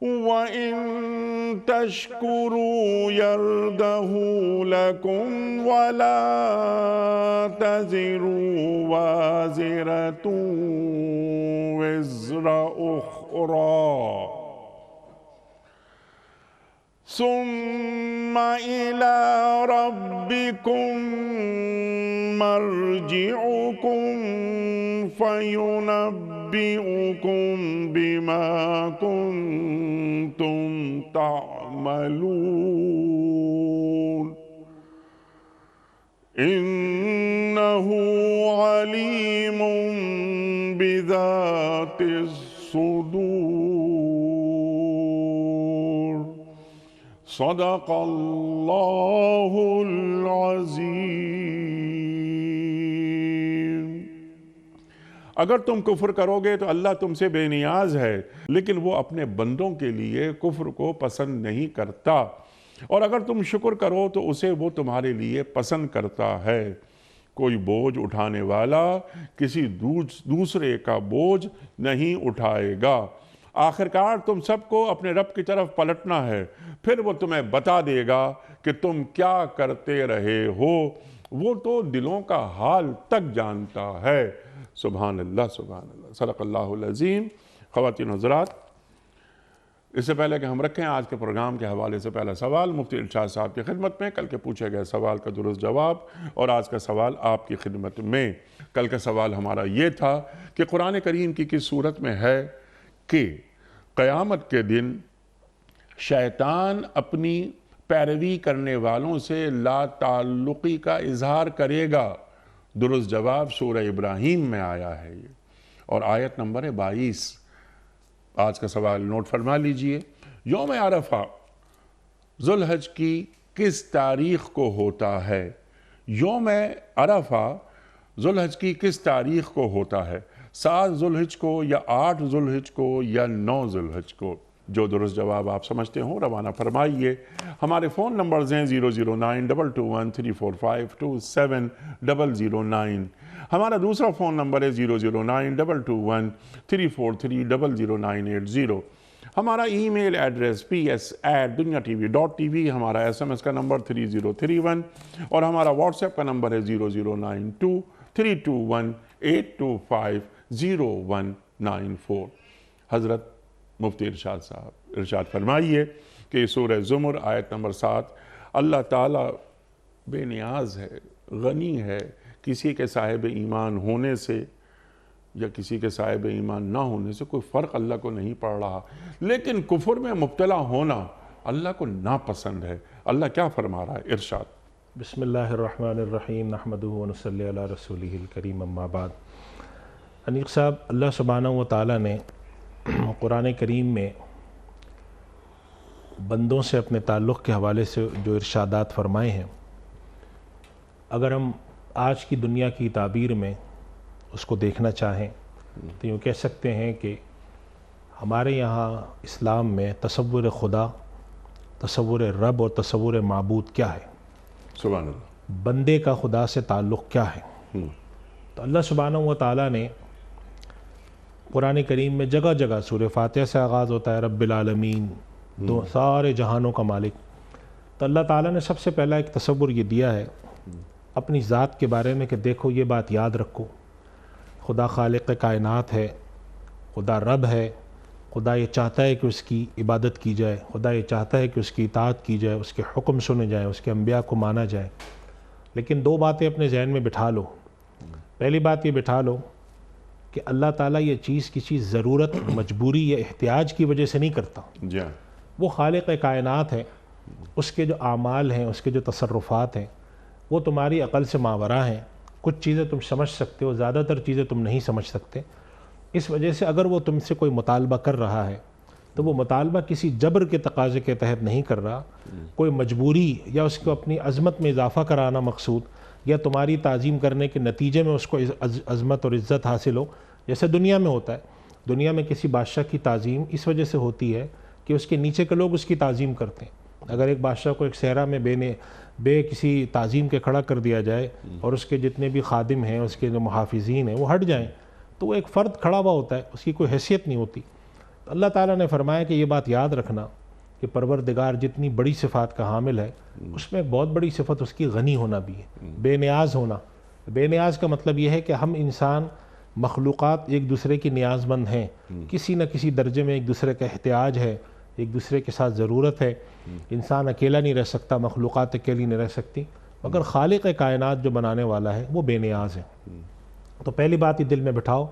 وَإِن تَشْكُرُوا يَرْضَهُ لَكُمْ وَلَا تَزِرُ وَازِرَةٌ وِزْرَ أُخْرَى ثُمَّ إِلَى رَبِّكُمْ مَرْجِعُكُمْ فَيُنَبِّئُكُمْ بِمَا كُنْتُمْ تَعْمَلُونَ إِنَّهُ عَلِيمٌ بِذَاتِ الصُّدُورِ صدق اللہ العظیم۔ اگر تم کفر کرو گے تو اللہ تم سے بے نیاز ہے، لیکن وہ اپنے بندوں کے لیے کفر کو پسند نہیں کرتا، اور اگر تم شکر کرو تو اسے وہ تمہارے لیے پسند کرتا ہے۔ کوئی بوجھ اٹھانے والا کسی دوسرے کا بوجھ نہیں اٹھائے گا۔ آخرکار تم سب کو اپنے رب کی طرف پلٹنا ہے، پھر وہ تمہیں بتا دے گا کہ تم کیا کرتے رہے ہو، وہ تو دلوں کا حال تک جانتا ہے۔ سبحان اللہ، سبحان اللہ، صدق اللہ العظیم۔ خواتین حضرات، اس سے پہلے کہ ہم رکھیں آج کے پروگرام کے حوالے سے پہلا سوال مفتی ارشاد صاحب کی خدمت میں، کل کے پوچھے گئے سوال کا درست جواب، اور آج کا سوال آپ کی خدمت میں۔ کل کا سوال ہمارا یہ تھا کہ قرآن کریم کی کس صورت میں ہے کہ قیامت کے دن شیطان اپنی پیروی کرنے والوں سے لا تعلقی کا اظہار کرے گا؟ درست جواب سورہ ابراہیم میں آیا ہے یہ، اور آیت نمبر 22۔ آج کا سوال نوٹ فرما لیجئے۔ یوم عرفہ ذوالحج کی کس تاریخ کو ہوتا ہے؟ یوم عرفہ ذوالحج کی کس تاریخ کو ہوتا ہے؟ 7 ذوالحج کو یا 8 ذوالحج کو یا 9 ذوالحج کو؟ جو درست جواب آپ سمجھتے ہوں روانہ فرمائیے۔ ہمارے فون نمبرز ہیں 00922134527 ہمارا دوسرا فون نمبر ہے 009221343000980۔ ہمارا ای میل ایڈریس ps@dunyatv.tv، ہمارا SMS کا نمبر 3031، اور ہمارا واٹس ایپ کا نمبر ہے 009232182509194۔ حضرت مفتی ارشاد صاحب ارشاد فرمائیے کہ سورہ زمر آیت نمبر 7، اللہ تعالیٰ بے نیاز ہے، غنی ہے، کسی کے صاحب ایمان ہونے سے یا کسی کے صاحب ایمان نہ ہونے سے کوئی فرق اللہ کو نہیں پڑ رہا، لیکن کفر میں مبتلا ہونا اللہ کو ناپسند ہے۔ اللہ کیا فرما رہا ہے؟ ارشاد۔ بسم اللہ الرحمن الرحیم، نحمدہ ونصلی علی رسولہ الکریم، اما بعد۔ انیق صاحب، اللہ سبحانہ و تعالیٰ نے قرآن کریم میں بندوں سے اپنے تعلق کے حوالے سے جو ارشادات فرمائے ہیں، اگر ہم آج کی دنیا کی تعبیر میں اس کو دیکھنا چاہیں تو یوں کہہ سکتے ہیں کہ ہمارے یہاں اسلام میں تصور خدا، تصور رب اور تصور معبود کیا ہے؟ سبحان اللہ۔ بندے کا خدا سے تعلق کیا ہے؟ تو اللہ سبحانہ و تعالیٰ نے قرآن کریم میں جگہ جگہ سورہ فاتحہ سے آغاز ہوتا ہے رب العالمین، سارے جہانوں کا مالک۔ تو اللہ تعالیٰ نے سب سے پہلا ایک تصور یہ دیا ہے اپنی ذات کے بارے میں کہ دیکھو یہ بات یاد رکھو، خدا خالق کائنات ہے، خدا رب ہے، خدا یہ چاہتا ہے کہ اس کی عبادت کی جائے، خدا یہ چاہتا ہے کہ اس کی اطاعت کی جائے، اس کے حکم سنے جائیں، اس کے انبیاء کو مانا جائے۔ لیکن 2 باتیں اپنے ذہن میں بٹھا لو۔ پہلی بات یہ بٹھا لو کہ اللہ تعالیٰ یہ چیز کسی ضرورت، مجبوری یا احتیاج کی وجہ سے نہیں کرتا۔ وہ خالق کائنات ہے، اس کے جو اعمال ہیں، اس کے جو تصرفات ہیں، وہ تمہاری عقل سے ماوراء ہیں۔ کچھ چیزیں تم سمجھ سکتے ہو، زیادہ تر چیزیں تم نہیں سمجھ سکتے۔ اس وجہ سے اگر وہ تم سے کوئی مطالبہ کر رہا ہے تو وہ مطالبہ کسی جبر کے تقاضے کے تحت نہیں کر رہا، کوئی مجبوری یا اس کو اپنی عظمت میں اضافہ کرانا مقصود، یا تمہاری تعظیم کرنے کے نتیجے میں اس کو عظمت اور عزت حاصل ہو، جیسے دنیا میں ہوتا ہے۔ دنیا میں کسی بادشاہ کی تعظیم اس وجہ سے ہوتی ہے کہ اس کے نیچے کے لوگ اس کی تعظیم کرتے ہیں۔ اگر ایک بادشاہ کو ایک صحرا میں بے کسی تعظیم کے کھڑا کر دیا جائے اور اس کے جتنے بھی خادم ہیں، اس کے جو محافظین ہیں وہ ہٹ جائیں، تو وہ ایک فرد کھڑا ہوا ہوتا ہے، اس کی کوئی حیثیت نہیں ہوتی۔ اللہ تعالیٰ نے فرمایا کہ یہ بات یاد رکھنا کہ پروردگار جتنی بڑی صفات کا حامل ہے اس میں ایک بہت بڑی صفت اس کی غنی ہونا بھی ہے، بے نیاز ہونا۔ بے نیاز کا مطلب یہ ہے کہ ہم انسان مخلوقات ایک دوسرے کی نیاز مند ہیں، کسی نہ کسی درجے میں ایک دوسرے کا احتیاج ہے، ایک دوسرے کے ساتھ ضرورت ہے۔ انسان اکیلا نہیں رہ سکتا، مخلوقات اکیلی نہیں رہ سکتی، مگر خالق کائنات جو بنانے والا ہے وہ بے نیاز ہے۔ تو پہلی بات یہ دل میں بٹھاؤ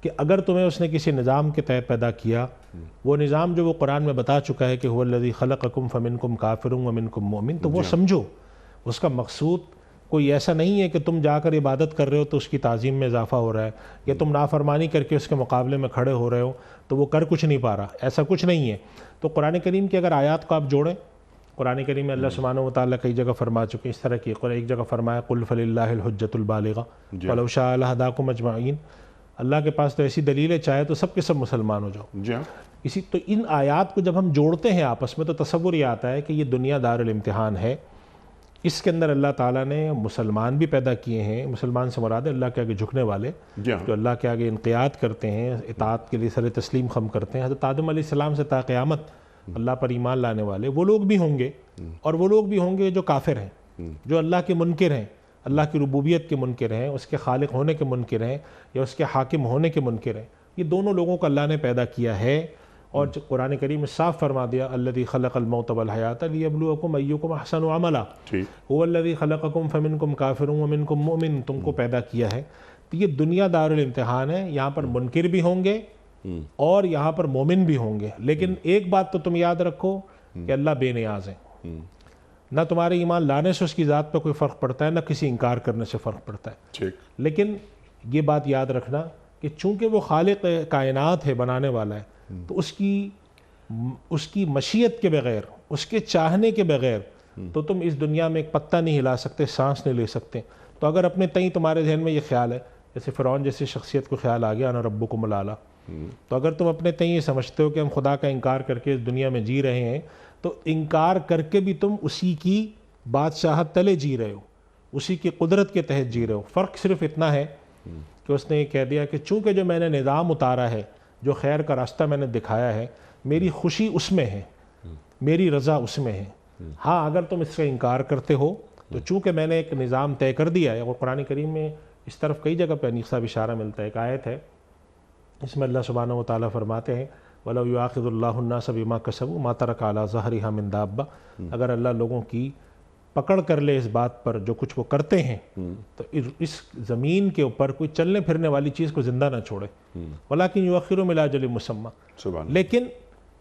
کہ اگر تمہیں اس نے کسی نظام کے تحت پیدا کیا، وہ نظام جو وہ قرآن میں بتا چکا ہے کہ هو الذی خلقکم فمنکم کافر ومنکم مؤمن، تو وہ سمجھو اس کا مقصود کوئی ایسا نہیں ہے کہ تم جا کر عبادت کر رہے ہو تو اس کی تعظیم میں اضافہ ہو رہا ہے، یا تم نافرمانی کر کے اس کے مقابلے میں کھڑے ہو رہے ہو تو وہ کر کچھ نہیں پا رہا، ایسا کچھ نہیں ہے۔ تو قرآن کریم کی اگر آیات کو آپ جوڑیں، قرآن کریم میں اللہ سبحانہ و تعالیٰ کئی جگہ فرما چکے اس طرح کی، ایک جگہ فرمایا قل فللہ الحجۃ البالغہ ولو شاء لہداکم اجمعین، اللہ کے پاس تو ایسی دلیل ہے چاہے تو سب کے سب مسلمان ہو جاؤ۔ اسی تو ان آیات کو جب ہم جوڑتے ہیں آپس میں تو تصور یہ آتا ہے کہ یہ دنیا دار الامتحان ہے، اس کے اندر اللہ تعالیٰ نے مسلمان بھی پیدا کیے ہیں، مسلمان سے مراد ہے اللہ کے آگے جھکنے والے، جو اللہ کے آگے انقیاد کرتے ہیں، اطاعت کے لیے سر تسلیم خم کرتے ہیں۔ حضرت آدم علیہ السلام سے تا قیامت اللہ پر ایمان لانے والے وہ لوگ بھی ہوں گے، اور وہ لوگ بھی ہوں گے جو کافر ہیں، جو اللہ کے منکر ہیں، اللہ کی ربوبیت کے منکر ہیں، اس کے خالق ہونے کے منکر ہیں، یا اس کے حاکم ہونے کے منکر ہیں۔ یہ دونوں لوگوں کو اللہ نے پیدا کیا ہے، اور قرآن کریم میں صاف فرما دیا الذی خلق الموت والحیات لیبلوکم ایکم احسن عملا، هو الذی خلقکم فمنکم کافر ومنکم مؤمن، تم کو پیدا کیا ہے۔ تو یہ دنیا دار الامتحان ہے، یہاں پر منکر بھی ہوں گے اور یہاں پر مومن بھی ہوں گے، لیکن ایک بات تو تم یاد رکھو کہ اللہ بے نیاز ہے، نہ تمہارے ایمان لانے سے اس کی ذات پہ کوئی فرق پڑتا ہے، نہ کسی انکار کرنے سے فرق پڑتا ہے۔ لیکن یہ بات یاد رکھنا کہ چونکہ وہ خالق کائنات ہے، بنانے والا ہے، تو اس کی مشیت کے بغیر، اس کے چاہنے کے بغیر تو تم اس دنیا میں ایک پتہ نہیں ہلا سکتے، سانس نہیں لے سکتے۔ تو اگر اپنے تئیں تمہارے ذہن میں یہ خیال ہے، جیسے فرعون جیسی شخصیت کو خیال آ گیا انا ربکم الاعلی، تو اگر تم اپنے تئیں یہ سمجھتے ہو کہ ہم خدا کا انکار کر کے اس دنیا میں جی رہے ہیں، تو انکار کر کے بھی تم اسی کی بادشاہت تلے جی رہے ہو، اسی کی قدرت کے تحت جی رہے ہو۔ فرق صرف اتنا ہے کہ اس نے یہ کہہ دیا کہ چونکہ جو میں نے نظام اتارا ہے، جو خیر کا راستہ میں نے دکھایا ہے، میری خوشی اس میں ہے، میری رضا اس میں ہے۔ ہاں اگر تم اس کا انکار کرتے ہو تو چونکہ میں نے ایک نظام طے کر دیا ہے، اور قرآن کریم میں اس طرف کئی جگہ پہ انیق صاحب اشارہ ملتا ہے، ایک آیت ہے اس میں اللہ سبحانہ و تعالیٰ فرماتے ہیں وَلَوْ يُؤَاخِذُ اللَّهُ النَّاسَ بِمَا كَسَبُوا مَا تَرَكَ عَلَى ظَهْرِهَا مِن دَابَّةٍ، اگر اللہ لوگوں کی پکڑ کر لے اس بات پر جو کچھ وہ کرتے ہیں، تو اس زمین کے اوپر کوئی چلنے پھرنے والی چیز کو زندہ نہ چھوڑے، وَلَكِنْ يُؤَخِّرُهُمْ إِلَىٰ أَجَلٍ مُّسَمًّى، لیکن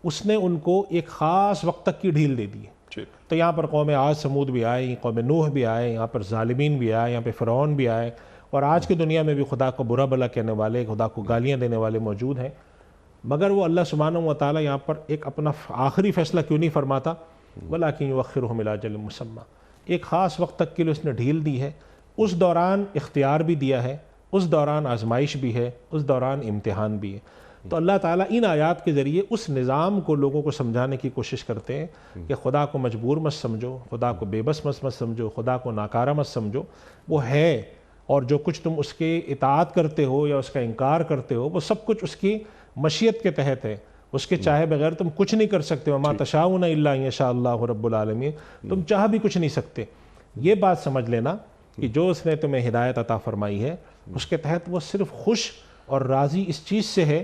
اس نے ان کو ایک خاص وقت تک کی ڈھیل دے دی ہے۔ تو یہاں پر قوم عاد سمود بھی آئے، قوم نوح بھی آئے، یہاں پر ظالمین بھی آئے، یہاں پہ فرعون بھی آئے، اور آج کی دنیا میں بھی خدا کو برا بھلا کہنے والے، خدا کو گالیاں دینے والے موجود ہیں۔ مگر وہ اللہ سبحانہ و تعالیٰ یہاں پر ایک اپنا آخری فیصلہ کیوں نہیں فرماتا؟ وَلَكِنْ يُؤَخِّرُهُمْ إِلَىٰ أَجَلٍ مُّسَمًّى، ایک خاص وقت تک کے لیے اس نے ڈھیل دی ہے، اس دوران اختیار بھی دیا ہے، اس دوران آزمائش بھی ہے، اس دوران امتحان بھی ہے۔ تو اللہ تعالیٰ ان آیات کے ذریعے اس نظام کو لوگوں کو سمجھانے کی کوشش کرتے ہیں کہ خدا کو مجبور مت سمجھو، خدا کو بے بس مت سمجھو، خدا کو ناکارہ مت سمجھو، وہ ہے، اور جو کچھ تم اس کے اطاعت کرتے ہو یا اس کا انکار کرتے ہو وہ سب کچھ اس کی مشیت کے تحت ہے، اس کے چاہے بغیر تم کچھ نہیں کر سکتے، وَمَا تَشَاءُونَ إِلَّا أَن يَشَاءَ اللَّهُ رَبُّ الْعَالَمِينَ، تم چاہ بھی کچھ نہیں سکتے۔ یہ بات سمجھ لینا کہ جو اس نے تمہیں ہدایت عطا فرمائی ہے اس کے تحت وہ صرف خوش اور راضی اس چیز سے ہے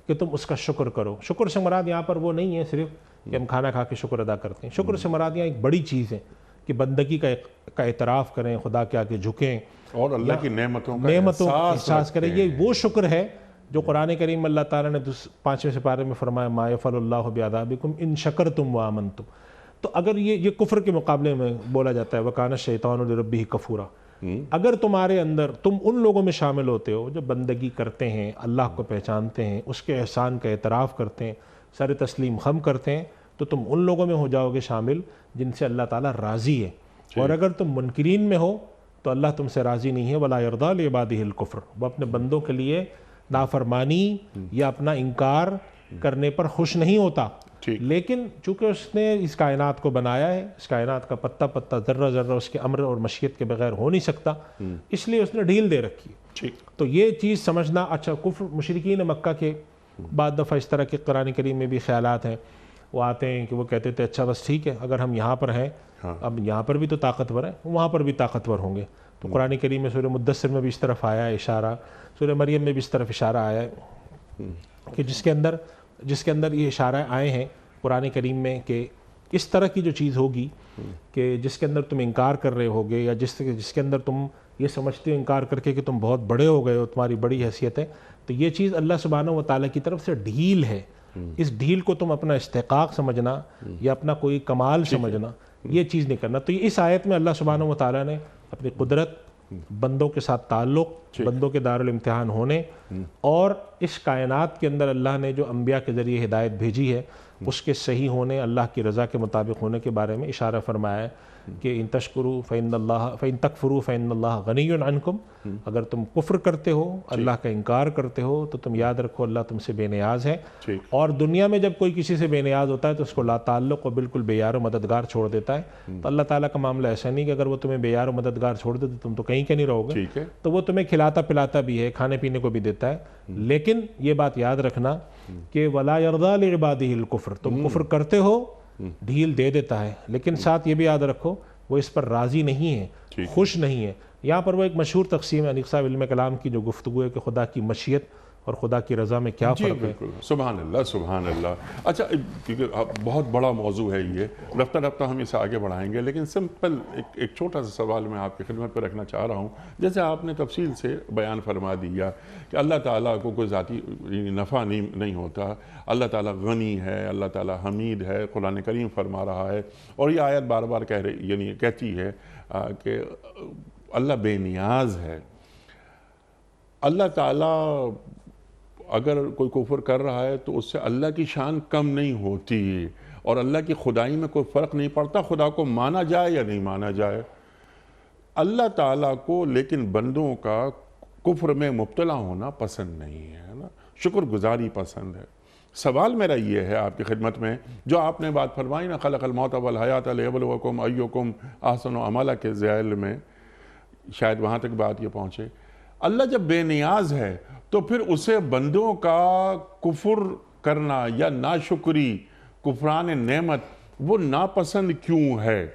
کہ تم اس کا شکر کرو۔ شکر سے مراد یہاں پر وہ نہیں ہے صرف کہ ہم کھانا کھا کے شکر ادا کرتے ہیں، شکر سے مراد یہاں ایک بڑی چیز ہے کہ بندگی کا اعتراف کریں، خدا کے آگے جھکیں اور اللہ کی نعمتوں کا احساس کریں۔ یہ وہ شکر ہے جو قرآن کریم اللہ تعالیٰ نے 5ویں سپارے میں فرمایا مَا يَفْعَلُ اللَّهُ بِعَذَابِكُمْ إِن شَكَرْتُمْ وَآمَنْتُمْ۔ تو اگر یہ کفر کے مقابلے میں بولا جاتا ہے وَكَانَ الشَّيْطَانُ لِرَبِّهِ كَفُورًا، اگر تمہارے اندر تم ان لوگوں میں شامل ہوتے ہو جو بندگی کرتے ہیں، اللہ کو پہچانتے ہیں، اس کے احسان کا اعتراف کرتے ہیں، سر تسلیم خم کرتے ہیں، تو تم ان لوگوں میں ہو جاؤ گے شامل جن سے اللہ تعالیٰ راضی ہے۔ اور اگر تم منکرین میں ہو تو اللہ تم سے راضی نہیں ہے، وَلَا يَرْضَىٰ لِعِبَادِهِ الْكُفْرَ، وہ اپنے بندوں کے لیے نافرمانی یا اپنا انکار کرنے پر خوش نہیں ہوتا۔ لیکن چونکہ اس نے اس کائنات کو بنایا ہے، اس کائنات کا پتہ پتہ ذرہ ذرہ اس کے امر اور مشیت کے بغیر ہو نہیں سکتا، اس لیے اس نے ڈھیل دے رکھی ہے۔ تو یہ چیز سمجھنا، اچھا کفر مشرکین مکہ کے بعض دفعہ اس طرح کے قرآن کریم میں بھی خیالات ہیں، وہ آتے ہیں کہ وہ کہتے تھے اچھا بس ٹھیک ہے، اگر ہم یہاں پر ہیں، اب یہاں پر بھی تو طاقتور ہیں، وہاں پر بھی طاقتور ہوں گے. تو قرآن کریم میں سورہ مدثر میں بھی اس طرف آیا ہے اشارہ، سورہ مریم میں بھی اس طرف اشارہ آیا ہے کہ جس کے اندر یہ اشارہ آئے ہیں قرآن کریم میں کہ اس طرح کی جو چیز ہوگی کہ جس کے اندر تم انکار کر رہے ہوگے، یا جس کے اندر تم یہ سمجھتے ہو انکار کر کے کہ تم بہت بڑے ہو گئے ہو، تمہاری بڑی حیثیت ہے، تو یہ چیز اللہ سبحانہ و تعالیٰ کی طرف سے ڈھیل ہے. اس ڈھیل کو تم اپنا استحقاق سمجھنا یا اپنا کوئی کمال سمجھنا، یہ چیز نہیں کرنا. تو اس آیت میں اللہ سبحانہ و تعالیٰ نے اپنی قدرت، بندوں کے ساتھ تعلق، بندوں کے دارالامتحان ہونے، اور اس کائنات کے اندر اللہ نے جو انبیاء کے ذریعے ہدایت بھیجی ہے اس کے صحیح ہونے، اللہ کی رضا کے مطابق ہونے کے بارے میں اشارہ فرمایا ہے کہ ان تشکروا فإن تکفروا فإن اللہ غنی عنکم. اگر تم کفر کرتے ہو، اللہ کا انکار کرتے ہو، تو تم یاد رکھو اللہ تم سے بے نیاز ہے. اور دنیا میں جب کوئی کسی سے بے نیاز ہوتا ہے تو اس کو لا تعلق اور بالکل بے یار و مددگار چھوڑ دیتا ہے. تو اللہ تعالیٰ کا معاملہ ایسا نہیں کہ اگر وہ تمہیں بے یار و مددگار چھوڑ دے تو تم تو کہیں کے نہیں رہو گے. تو وہ تمہیں کھلاتا پلاتا بھی ہے، کھانے پینے کو بھی دیتا ہے. لیکن یہ بات یاد رکھنا کہ وَلَا يَرْضَىٰ لِعِبَادِهِ الْكُفْرَ، تم کفر کرتے ہو ڈھیل دے دیتا ہے، لیکن ساتھ یہ بھی یاد رکھو وہ اس پر راضی نہیں ہے، خوش نہیں ہے. یہاں پر وہ ایک مشہور تقسیم ہے انیق صاحب علم کلام کی جو گفتگو ہے کہ خدا کی مشیت اور خدا کی رضا میں کیا فرق ہے. سبحان اللہ سبحان اللہ. اچھا، کیونکہ بہت بڑا موضوع ہے یہ، رفتہ رفتہ ہم اسے آگے بڑھائیں گے، لیکن سمپل ایک چھوٹا سا سوال میں آپ کی خدمت پہ رکھنا چاہ رہا ہوں. جیسے آپ نے تفصیل سے بیان فرما دیا کہ اللہ تعالیٰ کو کوئی ذاتی نفع نہیں ہوتا، اللہ تعالیٰ غنی ہے، اللہ تعالیٰ حمید ہے، قرآن کریم فرما رہا ہے، اور یہ آیت بار بار کہتی ہے کہ اللہ بے نیاز ہے. اللہ تعالیٰ اگر کوئی کفر کر رہا ہے تو اس سے اللہ کی شان کم نہیں ہوتی، اور اللہ کی خدائی میں کوئی فرق نہیں پڑتا خدا کو مانا جائے یا نہیں مانا جائے. اللہ تعالیٰ کو لیکن بندوں کا کفر میں مبتلا ہونا پسند نہیں ہے نا، شکر گزاری پسند ہے. سوال میرا یہ ہے آپ کی خدمت میں، جو آپ نے بات فرمائی نا خلق الموت والحیات لیبلوکم ایکم احسن عملا کے ذیل میں، شاید وہاں تک بات یہ پہنچے. اللہ جب بے نیاز ہے تو پھر اسے بندوں کا کفر کرنا یا ناشکری، کفران نعمت، وہ ناپسند کیوں ہے؟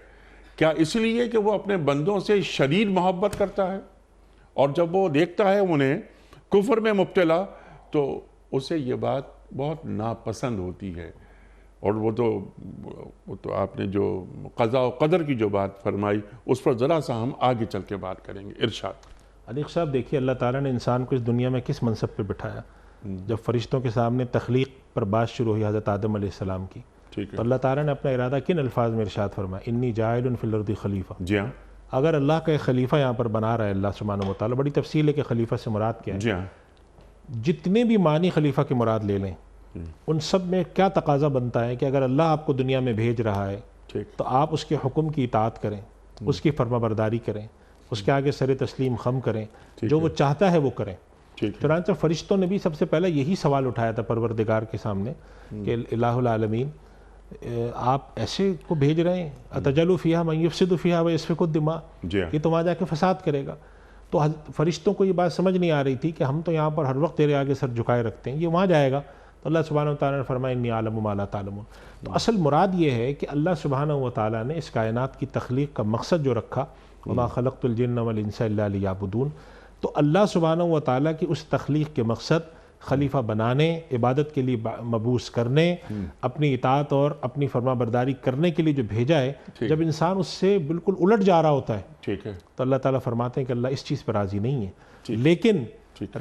کیا اس لیے کہ وہ اپنے بندوں سے شدید محبت کرتا ہے، اور جب وہ دیکھتا ہے انہیں کفر میں مبتلا تو اسے یہ بات بہت ناپسند ہوتی ہے؟ اور وہ تو آپ نے جو قضاء و قدر کی جو بات فرمائی اس پر ذرا سا ہم آگے چل کے بات کریں گے. ارشاد. انیق صاحب دیکھیے، اللہ تعالیٰ نے انسان کو اس دنیا میں کس منصب پہ بٹھایا؟ جب فرشتوں کے سامنے تخلیق پر بات شروع ہوئی حضرت آدم علیہ السلام کی، تو اللہ تعالیٰ نے اپنا ارادہ کن الفاظ میں ارشاد فرمایا؟ انی جاعل فی الارض خلیفہ. جی ہاں. اگر اللہ کا ایک خلیفہ یہاں پر بنا رہا ہے اللہ سبحانہ و تعالیٰ، بڑی تفصیل ہے کہ خلیفہ سے مراد کیا ہے. جی ہاں. جتنے بھی معنی خلیفہ کے مراد لے لیں، ان سب میں کیا تقاضا بنتا ہے کہ اگر اللہ آپ کو دنیا میں بھیج رہا ہے تو آپ اس کے حکم کی اطاعت کریں، اس کی فرما برداری کریں، اس کے آگے سر تسلیم خم کریں، جو وہ چاہتا ہے وہ کریں. چنانچہ فرشتوں نے بھی سب سے پہلے یہی سوال اٹھایا تھا پروردگار کے سامنے کہ الہ العالمین، آپ ایسے کو بھیج رہے ہیں، اتجعل فیہا من یفسد فیہا ویسفک الدماء، یہ تو وہاں جا کے فساد کرے گا. تو فرشتوں کو یہ بات سمجھ نہیں آ رہی تھی کہ ہم تو یہاں پر ہر وقت تیرے آگے سر جھکائے رکھتے ہیں، یہ وہاں جائے گا. تو اللہ سبحانہ و تعالیٰ نے فرمایا انی اعلم ما لا تعلمون. تو اصل مراد یہ ہے کہ اللہ سبحانہ و تعالیٰ نے اس کائنات کی تخلیق کا مقصد جو رکھا، وما خلقت الجن والانس الا لیعبدون، تو اللہ سبحانہ و تعالیٰ کی اس تخلیق کے مقصد خلیفہ بنانے، عبادت کے لیے مبعوث کرنے، اپنی اطاعت اور اپنی فرما برداری کرنے کے لیے جو بھیجا ہے. جب انسان اس سے بالکل الٹ جا رہا ہوتا ہے تو اللہ تعالیٰ فرماتے ہیں کہ اللہ اس چیز پر راضی نہیں ہے. لیکن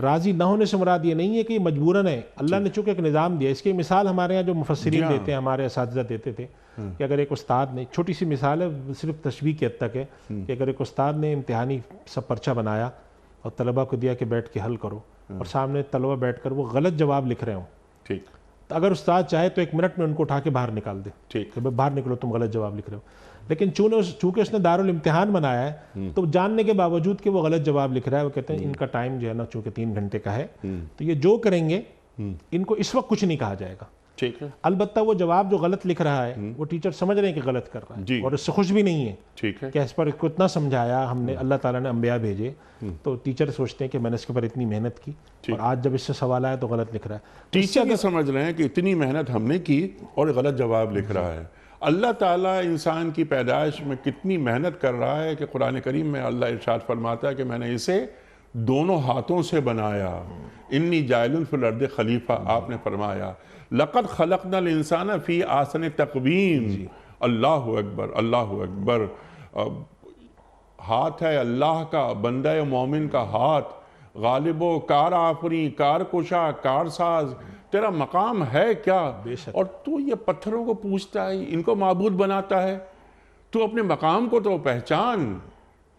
راضی نہ ہونے سے مراد یہ نہیں ہے کہ یہ مجبوراً ہے. اللہ نے چونکہ ایک نظام دیا، اس کی مثال ہمارے یہاں جو مفسرین دیتے ہیں، ہمارے اساتذہ دیتے تھے کہ اگر ایک استاد نے، چھوٹی سی مثال ہے صرف تشبیہ کی حد تک ہے، کہ اگر ایک استاد نے امتحانی سب پرچہ بنایا اور طلبہ کو دیا کہ بیٹھ کے حل کرو، اور سامنے طلبہ بیٹھ کر وہ غلط جواب لکھ رہے ہوں، تو اگر استاد چاہے تو 1 منٹ میں ان کو اٹھا کے باہر نکال دے کہ باہر نکلو، تم غلط جواب لکھ رہے ہو. لیکن چونکہ اس نے دارالامتحان بنایا ہے تو جاننے کے باوجود کہ وہ غلط جواب لکھ رہا ہے، وہ کہتے ہیں ان کا ٹائم جو ہے نا چونکہ 3 گھنٹے کا ہے، تو یہ جو کریں گے ان کو اس وقت کچھ نہیں کہا جائے گا. ٹھیک ہے البتہ وہ جواب جو غلط لکھ رہا ہے وہ ٹیچر سمجھ رہے ہیں کہ غلط کر رہا ہے جی اور اس سے خوش بھی نہیں ہے ٹھیک ہے کہ اس پر اس کو اتنا سمجھایا ہم نے, اللہ تعالیٰ نے انبیاء بھیجے, تو ٹیچر سوچتے ہیں کہ میں نے اس کے اوپر اتنی محنت کی اور آج جب اس سے سوال آیا تو غلط لکھ رہا ہے. ٹیچر یہ سمجھ رہے ہیں کہ اتنی محنت ہم نے کی اور غلط جواب لکھ رہا ہے. اللہ تعالیٰ انسان کی پیدائش میں کتنی محنت کر رہا ہے کہ قرآن کریم میں اللہ ارشاد فرماتا ہے کہ میں نے اسے دونوں ہاتھوں سے بنایا. انی جاعل فی الارض خلیفہ, آپ نے فرمایا لقد خلقنا الانسان فی احسن تقویم. اللہ اکبر اللہ اکبر. ہاتھ ہے اللہ کا, بندہ مومن کا ہاتھ, غالب و کار آفری, کار کشا, کار ساز, تیرا مقام ہے کیا؟ اور تو یہ پتھروں کو پوچھتا ہے, ان کو معبود بناتا ہے, تو اپنے مقام کو تو پہچان.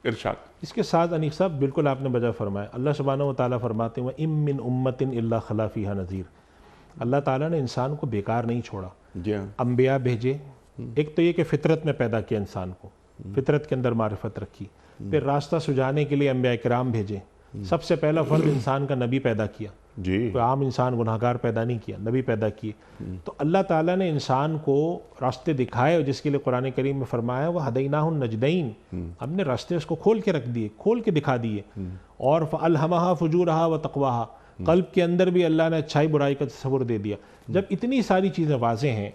ارشاد. اس کے ساتھ انیق صاحب بالکل آپ نے بجا فرمایا. اللہ سبحانہ و تعالیٰ فرماتے ہیں وَإِن مِّنْ أُمَّةٍ إِلَّا خَلَا فِيهَا نَذِيرٌ. اللہ تعالیٰ نے انسان کو بیکار نہیں چھوڑا, جی ہاں انبیاء بھیجے. ایک تو یہ کہ فطرت میں پیدا کیا انسان کو, فطرت کے اندر معرفت رکھی, پھر راستہ سجانے کے لیے انبیاء کرام بھیجے. سب سے پہلا فرد انسان کا نبی پیدا کیا. جی کوئی عام انسان گناہگار پیدا نہیں کیا, نبی پیدا کیے. تو اللہ تعالیٰ نے انسان کو راستے دکھائے, جس کے لیے قرآن کریم میں فرمایا وَهَدَيْنَاهُ النَّجْدَيْنِ, ہم نے راستے اس کو کھول کے رکھ دیے, کھول کے دکھا دیے. اور فَأَلْهَمَهَا فُجُورَهَا وَتَقْوَاهَا, قلب کے اندر بھی اللہ نے اچھائی برائی کا تصور دے دیا. جب اتنی ساری چیزیں واضح ہیں,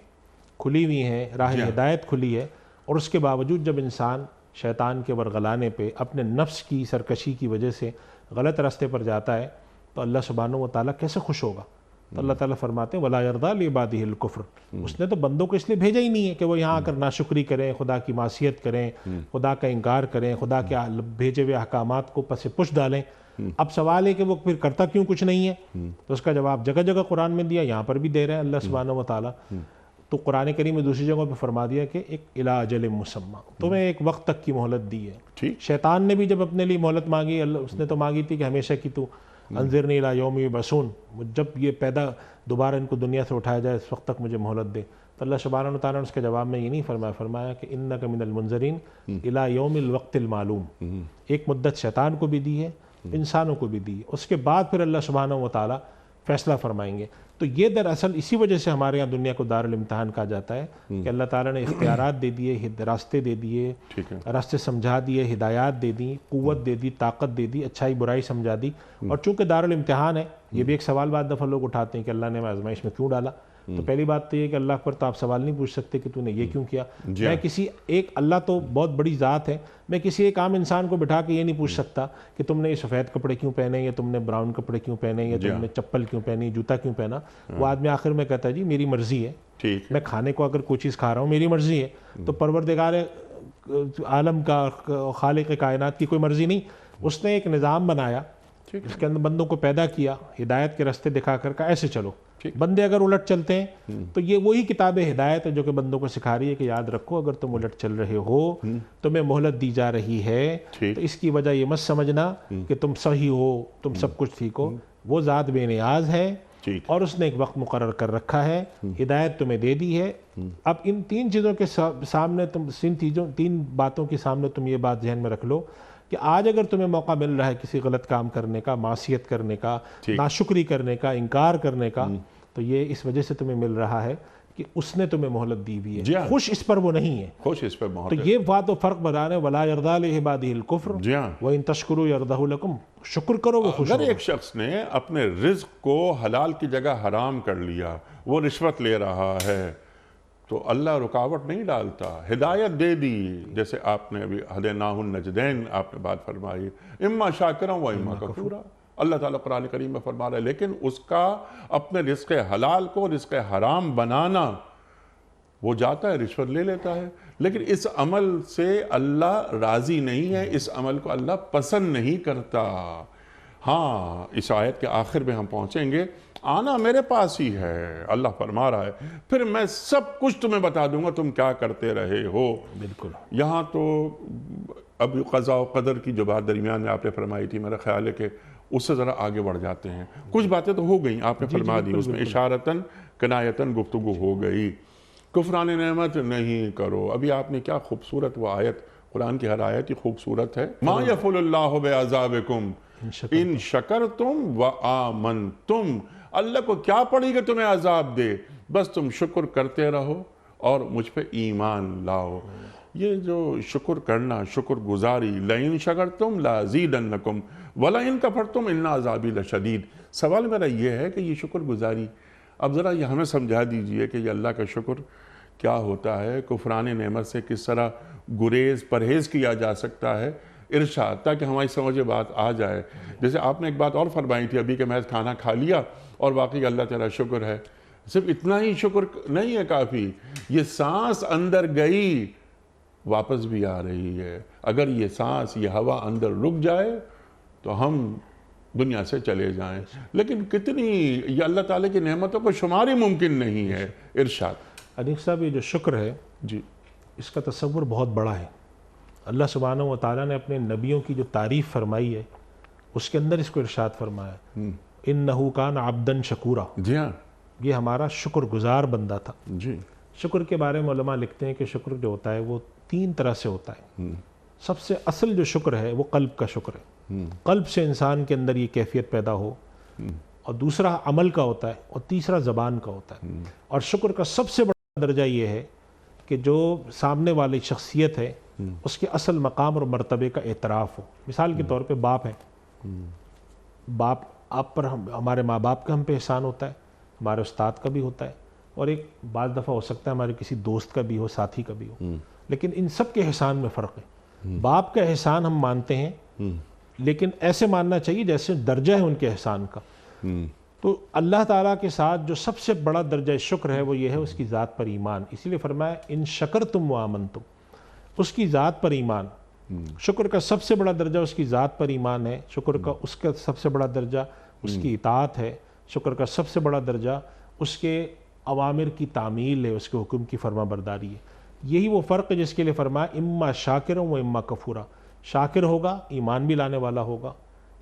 کھلی ہوئی ہیں, راہ ہدایت کھلی ہے, اور اس کے باوجود جب انسان شیطان کے ورغلانے پہ اپنے نفس کی سرکشی کی وجہ سے غلط راستے پر جاتا ہے, تو اللہ سبحانہ و تعالیٰ کیسے خوش ہوگا؟ تو اللہ تعالیٰ فرماتے ہیں وَلَا يَرْضَىٰ لِعِبَادِهِ الْكُفْرَ. اس نے تو بندوں کو اس لیے بھیجا ہی نہیں ہے کہ وہ یہاں آ کر ناشکری کریں, خدا کی معصیت کریں, خدا کا انکار کریں, خدا کے بھیجے ہوئے احکامات کو پس پش ڈالیں. اب سوال ہے کہ وہ پھر کرتا کیوں کچھ نہیں ہے؟ تو اس کا جواب جگہ جگہ قرآن میں دیا, یہاں پر بھی دے رہے ہیں اللہ سبحانہ و تعالیٰ. تو قرآن کریم میں دوسری جگہ پہ فرما دیا کہ ایک الی اجل مسمى, تمہیں ایک وقت تک کی مہلت دی ہے. شیطان نے بھی جب اپنے لیے مہلت مانگی, اس نے تو مانگی تھی کہ ہمیشہ کی تو انذرنی الی یوم یبعثون, جب یہ دوبارہ ان کو دنیا سے اٹھایا جائے اس وقت تک مجھے مہلت دے. تو اللہ سبحانہ و تعالیٰ نے اس کے جواب میں یہ نہیں فرمایا کہ انک من المنذرین الی یوم الوقت المعلوم. ایک مدت شیطان کو بھی دی ہے, انسانوں کو بھی دی ہے, اس کے بعد پھر اللہ سبحانہ و تعالیٰ فیصلہ فرمائیں گے. تو یہ دراصل اسی وجہ سے ہمارے یہاں دنیا کو دار الامتحان کہا جاتا ہے کہ اللہ تعالیٰ نے اختیارات دے دیے, راستے دے دیے, راستے سمجھا دیے, ہدایات دے دی, قوت دے دی, طاقت دے دی, اچھائی برائی سمجھا دی. اور چونکہ دار الامتحان ہے, یہ بھی ایک سوال بعد دفعہ لوگ اٹھاتے ہیں کہ اللہ نے آزمائش میں کیوں ڈالا. تو پہلی بات تو یہ کہ اللہ پر تو آپ سوال نہیں پوچھ سکتے کہ تو نے یہ کیوں کیا. میں کسی ایک, اللہ تو بہت بڑی ذات ہے, میں کسی ایک عام انسان کو بٹھا کے یہ نہیں پوچھ سکتا کہ تم نے یہ سفید کپڑے کیوں پہنے, یا تم نے براؤن کپڑے کیوں پہنے, یا تم نے چپل کیوں پہنی, جوتا کیوں پہنا. وہ آدمی آخر میں کہتا ہے جی میری مرضی ہے, میں کھانے کو اگر کوئی چیز کھا رہا ہوں میری مرضی ہے. تو پروردگار عالم کا, خالق کائنات کی کوئی مرضی نہیں. اس نے ایک نظام بنایا, اس کے اندر بندوں کو پیدا کیا, ہدایت کے راستے دکھا کر کا ایسے چلو. بندے اگر الٹ چلتے ہیں تو یہ وہی کتاب ہدایت ہے جو کہ بندوں کو سکھا رہی ہے کہ یاد رکھو اگر تم الٹ چل رہے ہو, تمہیں مہلت دی جا رہی ہے, تو اس کی وجہ یہ مت سمجھنا کہ تم صحیح ہو, تم سب کچھ ٹھیک ہو. وہ ذات بے نیاز ہے اور اس نے ایک وقت مقرر کر رکھا ہے, ہدایت تمہیں دے دی ہے. اب ان تین چیزوں کے سامنے تم, تین باتوں کے سامنے تم یہ بات ذہن میں رکھ لو کہ آج اگر تمہیں موقع مل رہا ہے کسی غلط کام کرنے کا, معصیت کرنے کا, ناشکری کرنے کا, انکار کرنے کا, تو یہ اس وجہ سے تمہیں مل رہا ہے کہ اس نے تمہیں مہلت دی ہوئی ہے. خوش اس پر وہ نہیں ہے, خوش اس پر تو یہ بات و فرق بتا رہے ہیں وَلَا يَرْضَىٰ لِعِبَادِهِ الْكُفْرَ وَإِن تَشْكُرُوا يَرْضَهُ لَكُمْ. شکر کرو وہ خوش. اگر ایک شخص نے اپنے رزق کو حلال کی جگہ حرام کر لیا, وہ رشوت لے رہا ہے, تو اللہ رکاوٹ نہیں ڈالتا, ہدایت دے دی. جیسے آپ نے ابھی ہدیناہ النجدین آپ نے بات فرمائی, اما شاکرا و اما کفورا. اللہ تعالیٰ قرآن کریم میں فرما رہا ہے, لیکن اس کا اپنے رزق حلال کو رزق حرام بنانا, وہ جاتا ہے رشوت لے لیتا ہے, لیکن اس عمل سے اللہ راضی نہیں ہے, اس عمل کو اللہ پسند نہیں کرتا. ہاں, اس آیت کے آخر میں ہم پہنچیں گے, آنا میرے پاس ہی ہے, اللہ فرما رہا ہے, پھر میں سب کچھ تمہیں بتا دوں گا تم کیا کرتے رہے ہو. بالکل. یہاں تو اب قضاء و قدر کی جو بات درمیان میں آپ نے فرمائی تھی, میرا خیال ہے کہ اس سے ذرا آگے بڑھ جاتے ہیں. کچھ باتیں تو ہو گئیں, آپ نے فرما دی, اس میں اشارتاً کنایتاً گفتگو ہو گئی. کفران نعمت نہیں کرو. ابھی آپ نے کیا خوبصورت وہ آیت, قرآن کی ہر آیت ہی خوبصورت ہے. ما یفعل اللہ بعذابکم ان شکرتم و آمنتم. اللہ کو کیا پڑی کہ تمہیں عذاب دے, بس تم شکر کرتے رہو اور مجھ پہ ایمان لاؤ۔ یہ جو شکر کرنا، شکر گزاری، لَإِن شَكَرْتُمْ لَأَزِيدَنَّكُمْ وَلَئِن كَفَرْتُمْ إِنَّ عَذَابِي لَشَدِيدٌ۔ سوال میرا یہ ہے کہ یہ شکر گزاری، اب ذرا یہ ہمیں سمجھا دیجئے کہ یہ اللہ کا شکر کیا ہوتا ہے، کفران نعمت سے کس طرح پرہیز کیا جا سکتا ہے، ارشاد، تاکہ ہماری سمجھ بات آ جائے۔ جیسے آپ نے ایک بات اور فرمائی تھی ابھی کہ میں کھانا کھا لیا اور باقی اللہ تعالیٰ شکر ہے، صرف اتنا ہی شکر نہیں ہے کافی، یہ سانس اندر گئی واپس بھی آ رہی ہے۔ اگر یہ سانس، یہ ہوا اندر رک جائے تو ہم دنیا سے چلے جائیں، لیکن کتنی یہ اللہ تعالیٰ کی نعمتوں کو شمار ہی ممکن نہیں ہے۔ ارشاد۔ انیق صاحب، یہ جو شکر ہے جی، اس کا تصور بہت بڑا ہے۔ اللہ سبحانہ و تعالیٰ نے اپنے نبیوں کی جو تعریف فرمائی ہے اس کے اندر اس کو ارشاد فرمایا، اِنَّهُ كَانَ عَبْدًا شَكُورًا، جی ہاں، یہ ہمارا شکر گزار بندہ تھا۔ جی، شکر کے بارے میں علماء لکھتے ہیں کہ شکر جو ہوتا ہے وہ 3 طرح سے ہوتا ہے۔ سب سے اصل جو شکر ہے وہ قلب کا شکر ہے، قلب سے انسان کے اندر یہ کیفیت پیدا ہو، اور دوسرا عمل کا ہوتا ہے، اور تیسرا زبان کا ہوتا ہے۔ اور شکر کا سب سے بڑا درجہ یہ ہے کہ جو سامنے والی شخصیت ہے اس کے اصل مقام اور مرتبے کا اعتراف ہو۔ مثال کے طور پہ باپ ہے، باپ آپ پر، ہمارے ماں باپ کا ہم پہ احسان ہوتا ہے، ہمارے استاد کا بھی ہوتا ہے، اور ایک بعض دفعہ ہو سکتا ہے ہمارے کسی دوست کا بھی ہو، ساتھی کا بھی ہو، لیکن ان سب کے احسان میں فرق ہے۔ باپ کا احسان ہم مانتے ہیں، لیکن ایسے ماننا چاہیے جیسے درجہ ہے ان کے احسان کا۔ تو اللہ تعالیٰ کے ساتھ جو سب سے بڑا درجہ شکر ہے وہ یہ ہے اس کی ذات پر ایمان۔ اسی لیے فرمایا ان شکرتم وآمنتم، اس کی ذات پر ایمان۔ شکر کا سب سے بڑا درجہ اس کی ذات پر ایمان ہے، شکر کا اس کا سب سے بڑا درجہ اس کی اطاعت ہے، شکر کا سب سے بڑا درجہ اس کے اوامر کی تعمیل ہے، اس کے حکم کی فرما برداری ہے۔ یہی وہ فرق ہے جس کے لیے فرمایا اما شاکرا و اما کفورا، شاکر ہوگا، ایمان بھی لانے والا ہوگا،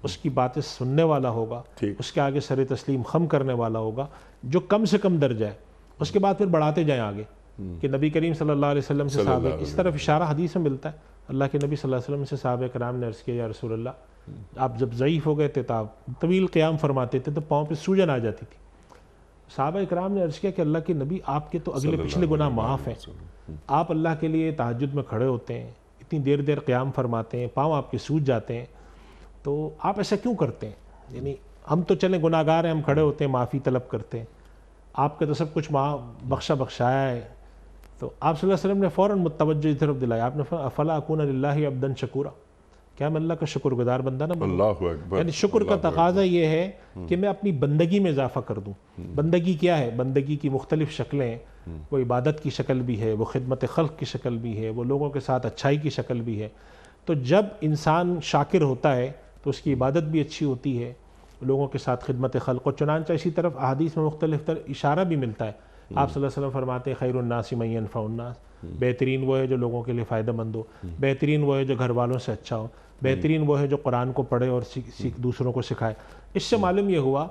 اس کی باتیں سننے والا ہوگا، اس کے آگے سر تسلیم خم کرنے والا ہوگا، جو کم سے کم درجہ ہے۔ اس کے بعد پھر بڑھاتے جائیں آگے کہ نبی کریم صلی اللہ علیہ وسلم سے صحابہ، اس طرف اشارہ حدیث میں ملتا ہے، اللہ کے نبی صلی اللہ علیہ وسلم سے صحابہ کرام نے عرض کیا یا رسول اللہ، آپ جب ضعیف ہو گئے تھے تو آپ طویل قیام فرماتے تھے تو پاؤں پہ سوجن آ جاتی تھی۔ صحابہ کرام نے عرض کیا کہ اللہ کے نبی، آپ کے تو اگلے پچھلے گناہ معاف ہیں، آپ اللہ کے لیے تہجد میں کھڑے ہوتے ہیں، اتنی دیر دیر قیام فرماتے ہیں، پاؤں آپ کے سوج جاتے ہیں، تو آپ ایسا کیوں کرتے ہیں؟ یعنی ہم تو چلیں گناہ گار ہیں، ہم کھڑے ہوتے ہیں، معافی طلب کرتے ہیں، آپ کا تو سب کچھ بخشایا ہے۔ تو آپ صلی اللہ علیہ وسلم نے فوراً متوجہ کی طرف دلایا، آپ نے فرمایا افلا اکون للہ عبدا شکورا، کیا میں اللہ کا شکر گزار بندہ نہ بنوں؟ اللہ اکبر۔ یعنی شکر کا تقاضا یہ ہے کہ میں اپنی بندگی میں اضافہ کر دوں۔ بندگی کیا ہے؟ بندگی کی مختلف شکلیں ہیں، وہ عبادت کی شکل بھی ہے، وہ خدمت خلق کی شکل بھی ہے، وہ لوگوں کے ساتھ اچھائی کی شکل بھی ہے۔ تو جب انسان شاکر ہوتا ہے تو اس کی عبادت بھی اچھی ہوتی ہے، لوگوں کے ساتھ خدمت خلق، اور چنانچہ اسی طرف احادیث میں مختلف اشارہ بھی ملتا ہے۔ آپ صلی اللہ علیہ وسلم فرماتے ہیں خیر الناس من ینفع الناس، بہترین وہ ہے جو لوگوں کے لیے فائدہ مند ہو، بہترین وہ ہے جو گھر والوں سے اچھا ہو، بہترین وہ ہے جو قرآن کو پڑھے اور دوسروں کو سکھائے۔ اس سے معلوم یہ ہوا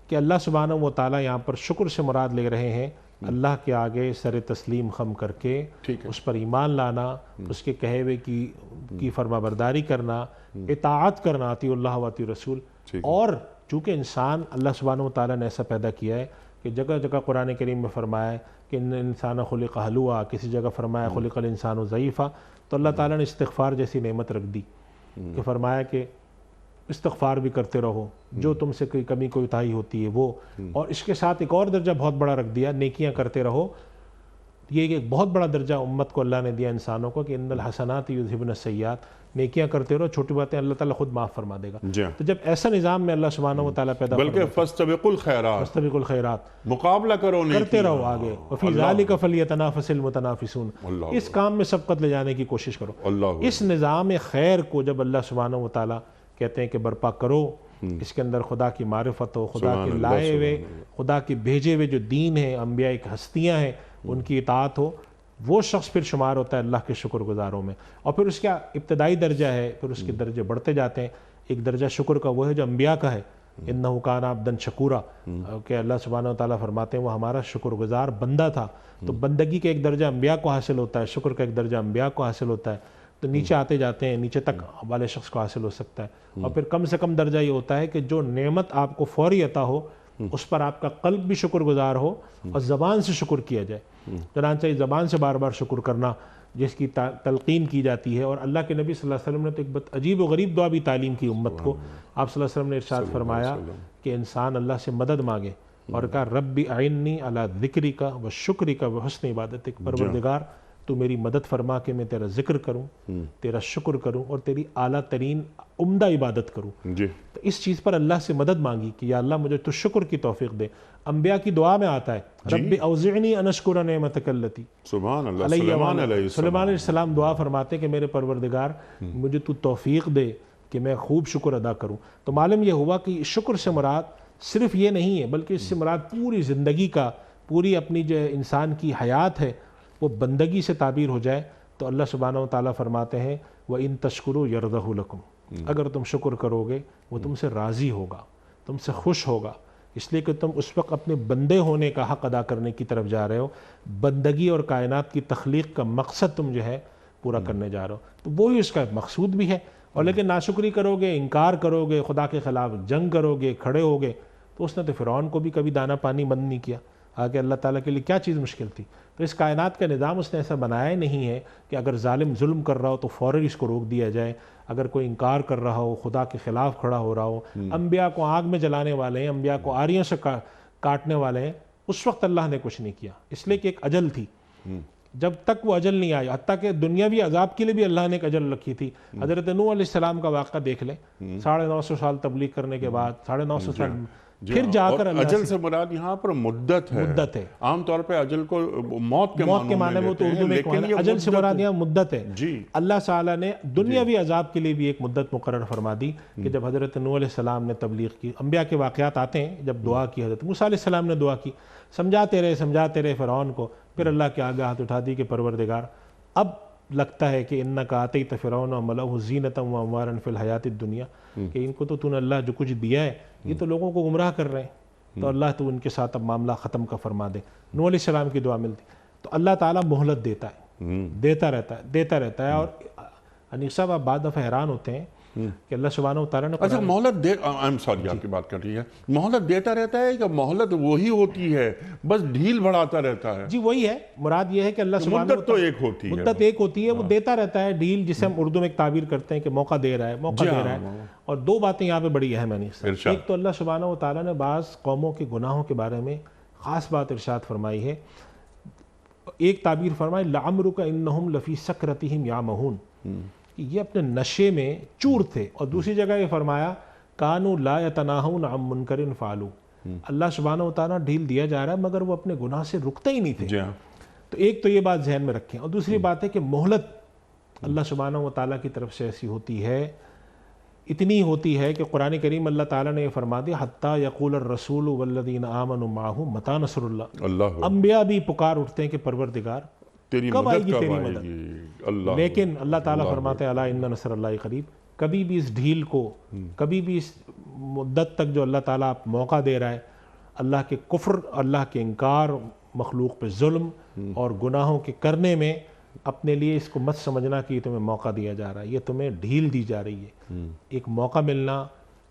کہ اللہ سبحانہ و تعالیٰ یہاں پر شکر سے مراد لے رہے ہیں اللہ کے آگے سر تسلیم خم کر کے اس پر ایمان لانا، اس کے کہے ہوئے کی فرما برداری کرنا، اطاعت کرنا، اطیع اللہ و اطیع رسول۔ اور چونکہ انسان اللہ سبحانہ و تعالیٰ نے ایسا پیدا کیا ہے کہ جگہ جگہ قرآن کریم میں فرمایا ہے کہ ان انسان خلق ہلوعا، کسی جگہ فرمایا خلق الانسان ضعیفا، تو اللہ تعالیٰ نے استغفار جیسی نعمت رکھ دی کہ فرمایا کہ استغفار بھی کرتے رہو، جو تم سے کوئی کمی کوتاہی ہوتی ہے وہ، اور اس کے ساتھ ایک اور درجہ بہت بڑا رکھ دیا، نیکیاں کرتے رہو۔ یہ ایک بہت بڑا درجہ امت کو اللہ نے دیا، انسانوں کو، کہ ان الحسنات یذھبن السیئات، نیکیاں کرتے رہو، چھوٹی باتیں اللہ تعالیٰ خود معاف فرما دے گا۔ تو جب ایسا نظام میں اللہ سبحانہ و تعالیٰ پیدا بلکہ فاستبقوا الخیرات، فاستبقوا الخیرات، مقابلہ کرو، کرتے رہو آگے، وفی ذالک فلیتنافس المتنافسون، اس کام میں سبقت لے جانے کی کوشش کرو۔ اس نظام خیر کو جب اللہ سبحانہ و تعالیٰ کہتے ہیں کہ برپا کرو، اس کے اندر خدا کی معرفت ہو، خدا کے لائے ہوئے، خدا کے بھیجے ہوئے جو دین ہے، انبیاء ایک ہستیاں ہیں، ان کی اطاعت ہو، وہ شخص پھر شمار ہوتا ہے اللہ کے شکر گزاروں میں۔ اور پھر اس کا ابتدائی درجہ ہے، پھر اس کے درجے بڑھتے جاتے ہیں۔ ایک درجہ شکر کا وہ ہے جو انبیاء کا ہے، انہ کان عبدا شکورا، کہ اللہ سبحانہ و تعالیٰ فرماتے ہیں وہ ہمارا شکر گزار بندہ تھا۔ تو بندگی کا ایک درجہ انبیاء کو حاصل ہوتا ہے، شکر کا ایک درجہ انبیاء کو حاصل ہوتا ہے، تو نیچے آتے جاتے ہیں، نیچے تک والے شخص کو حاصل ہو سکتا ہے۔ اور پھر کم سے کم درجہ یہ ہوتا ہے کہ جو نعمت آپ کو فوری عطا ہو، اس پر آپ کا قلب بھی شکر گزار ہو اور زبان سے شکر کیا جائے۔ چنانچہ زبان سے بار بار شکر کرنا جس کی تلقین کی جاتی ہے، اور اللہ کے نبی صلی اللہ علیہ وسلم نے تو ایک بہت عجیب و غریب دعا بھی تعلیم کی امت کو۔ آپ صلی اللہ علیہ وسلم نے ارشاد فرمایا کہ انسان اللہ سے مدد مانگے اور کہا رب اعنی علی ذکرک و شکرک و حسن عبادتک، پروردگار تو میری مدد فرما کہ میں تیرا ذکر کروں، تیرا شکر کروں اور تیری اعلیٰ ترین عمدہ عبادت کروں۔ تو اس چیز پر اللہ سے مدد مانگی کہ یا اللہ مجھے تو شکر کی توفیق دے۔ انبیاء کی دعا میں آتا ہے رب اوزعنی ان اشکر نعمتک اللتی، سبحان اللہ، سلیمان علیہ سلیمان علیہ السلام دعا فرماتے کہ میرے پروردگار مجھے تو توفیق دے کہ میں خوب شکر ادا کروں۔ تو معلوم یہ ہوا کہ شکر سے مراد صرف یہ نہیں ہے، بلکہ اس سے مراد پوری زندگی کا، پوری اپنی جو انسان کی حیات ہے وہ بندگی سے تعبیر ہو جائے۔ تو اللہ سبحانہ و تعالیٰ فرماتے ہیں وَإِن تَشْكُرُوا يَرْضَهُ لَكُمْ، اگر تم شکر کرو گے وہ تم سے راضی ہوگا، تم سے خوش ہوگا، اس لیے کہ تم اس وقت اپنے بندے ہونے کا حق ادا کرنے کی طرف جا رہے ہو، بندگی اور کائنات کی تخلیق کا مقصد تم جو ہے پورا کرنے جا رہے ہو، تو وہی اس کا مقصود بھی ہے۔ اور لیکن ناشکری کرو گے، انکار کرو گے، خدا کے خلاف جنگ کرو گے، کھڑے ہوگے، تو اس نے تو فرعون کو بھی کبھی دانہ پانی بند نہیں کیا، آگے اللہ تعالیٰ کے لیے کیا چیز مشکل تھی۔ تو اس کائنات کا نظام اس نے ایسا بنایا ہی نہیں ہے کہ اگر ظالم ظلم کر رہا ہو تو فوراً اس کو روک دیا جائے، اگر کوئی انکار کر رہا ہو، خدا کے خلاف کھڑا ہو رہا ہو، انبیاء کو آگ میں جلانے والے ہیں، انبیاء کو آریوں سے کاٹنے والے ہیں، اس وقت اللہ نے کچھ نہیں کیا، اس لیے کہ ایک اجل تھی۔ جب تک وہ اجل نہیں آئی، حتیٰ کہ دنیاوی عذاب کے لیے بھی اللہ نے ایک اجل رکھی تھی۔ حضرت نوح علیہ السلام کا واقعہ دیکھ لیں، 950 سال تبلیغ کرنے کے بعد 950 سال پھر جا کر اللہ اجل سے مراد یہاں پر مدت ہے۔ عام طور پہ اجل کو موت کے معنی میں لیتے ہیں، لیکن یہ اجل سے مراد یہاں مدت ہے۔ اللہ تعالیٰ نے دنیاوی عذاب کے لیے بھی ایک مدت مقرر فرما دی کہ جب حضرت نوح علیہ السلام نے تبلیغ کی، انبیاء کے واقعات آتے ہیں، جب دعا کی، حضرت موسیٰ علیہ السلام نے دعا کی، سمجھاتے رہے فرعون کو، پھر اللہ کے آگے ہاتھ اٹھا دی کہ پروردگار اب لگتا ہے کہ انک آتیت فرعون وملأہ زینۃ واموارا فی الحیاۃ الدنیا، کہ ان کو تو نے اللہ جو کچھ دیا ہے یہ تو لوگوں کو گمراہ کر رہے ہیں، تو اللہ تو ان کے ساتھ اب معاملہ ختم کا فرما دے۔ نوح علیہ السلام کی دعا ملتی، تو اللہ تعالیٰ مہلت دیتا ہے، دیتا رہتا ہے۔ اور انیس صاحب آپ بعد دفعہ حیران ہوتے ہیں کہ اللہ سبحانہ و تعالیٰ نے اچھا مہلت آپ کی بات کر رہی ہے، مہلت دیتا رہتا ہے کہ مہلت وہی ہوتی ہے بس ڈھیل بڑھاتا رہتا ہے؟ جی وہی ہے، مراد یہ ہے کہ اللہ سبحانہ مدت تو ایک ہوتی ہے، مدت ایک ہوتی ہے، وہ دیتا رہتا ہے ڈھیل، جسے ہم اردو میں ایک تعبیر کرتے ہیں کہ موقع دے رہا ہے۔ اور دو باتیں یہاں پہ بڑی اہم ہیں، ایک تو اللہ سبحانہ و تعالیٰ نے بعض قوموں کے گناہوں کے بارے میں خاص بات ارشاد فرمائی ہے، ایک تعبیر فرمائی لعمرک انہم لفی سکرتہم یعمہون، کہ یہ اپنے نشے میں چور تھے، اور دوسری جگہ یہ فرمایا کانوا لا یتناہون عن منکر فعلوا، اللہ سبحانہ و تعالیٰ ڈھیل دیا جا رہا ہے مگر وہ اپنے گناہ سے رکتے ہی نہیں تھے۔ تو ایک تو یہ بات ذہن میں رکھیں، اور دوسری بات ہے کہ مہلت اللہ سبحانہ و تعالیٰ کی طرف سے ایسی ہوتی ہے، اتنی ہوتی ہے کہ قرآن کریم اللہ تعالیٰ نے یہ فرما دیا حتیٰ یقول الرسول والذین آمنوا معہ متی نصر اللہ، انبیاء بھی پکار اٹھتے ہیں کہ پروردگار کب آئے گی تیری مدد، لیکن اللہ تعالیٰ فرماتے ہیں الا ان نصر اللہ قریب، کبھی بھی اس ڈھیل کو، کبھی بھی اس مدت تک جو اللہ تعالیٰ موقع دے رہا ہے، اللہ کے کفر، اللہ کے انکار، مخلوق پہ ظلم اور گناہوں کے کرنے میں اپنے لیے اس کو مت سمجھنا کہ یہ تمہیں موقع دیا جا رہا ہے، یہ تمہیں ڈھیل دی جا رہی ہے۔ ایک موقع ملنا،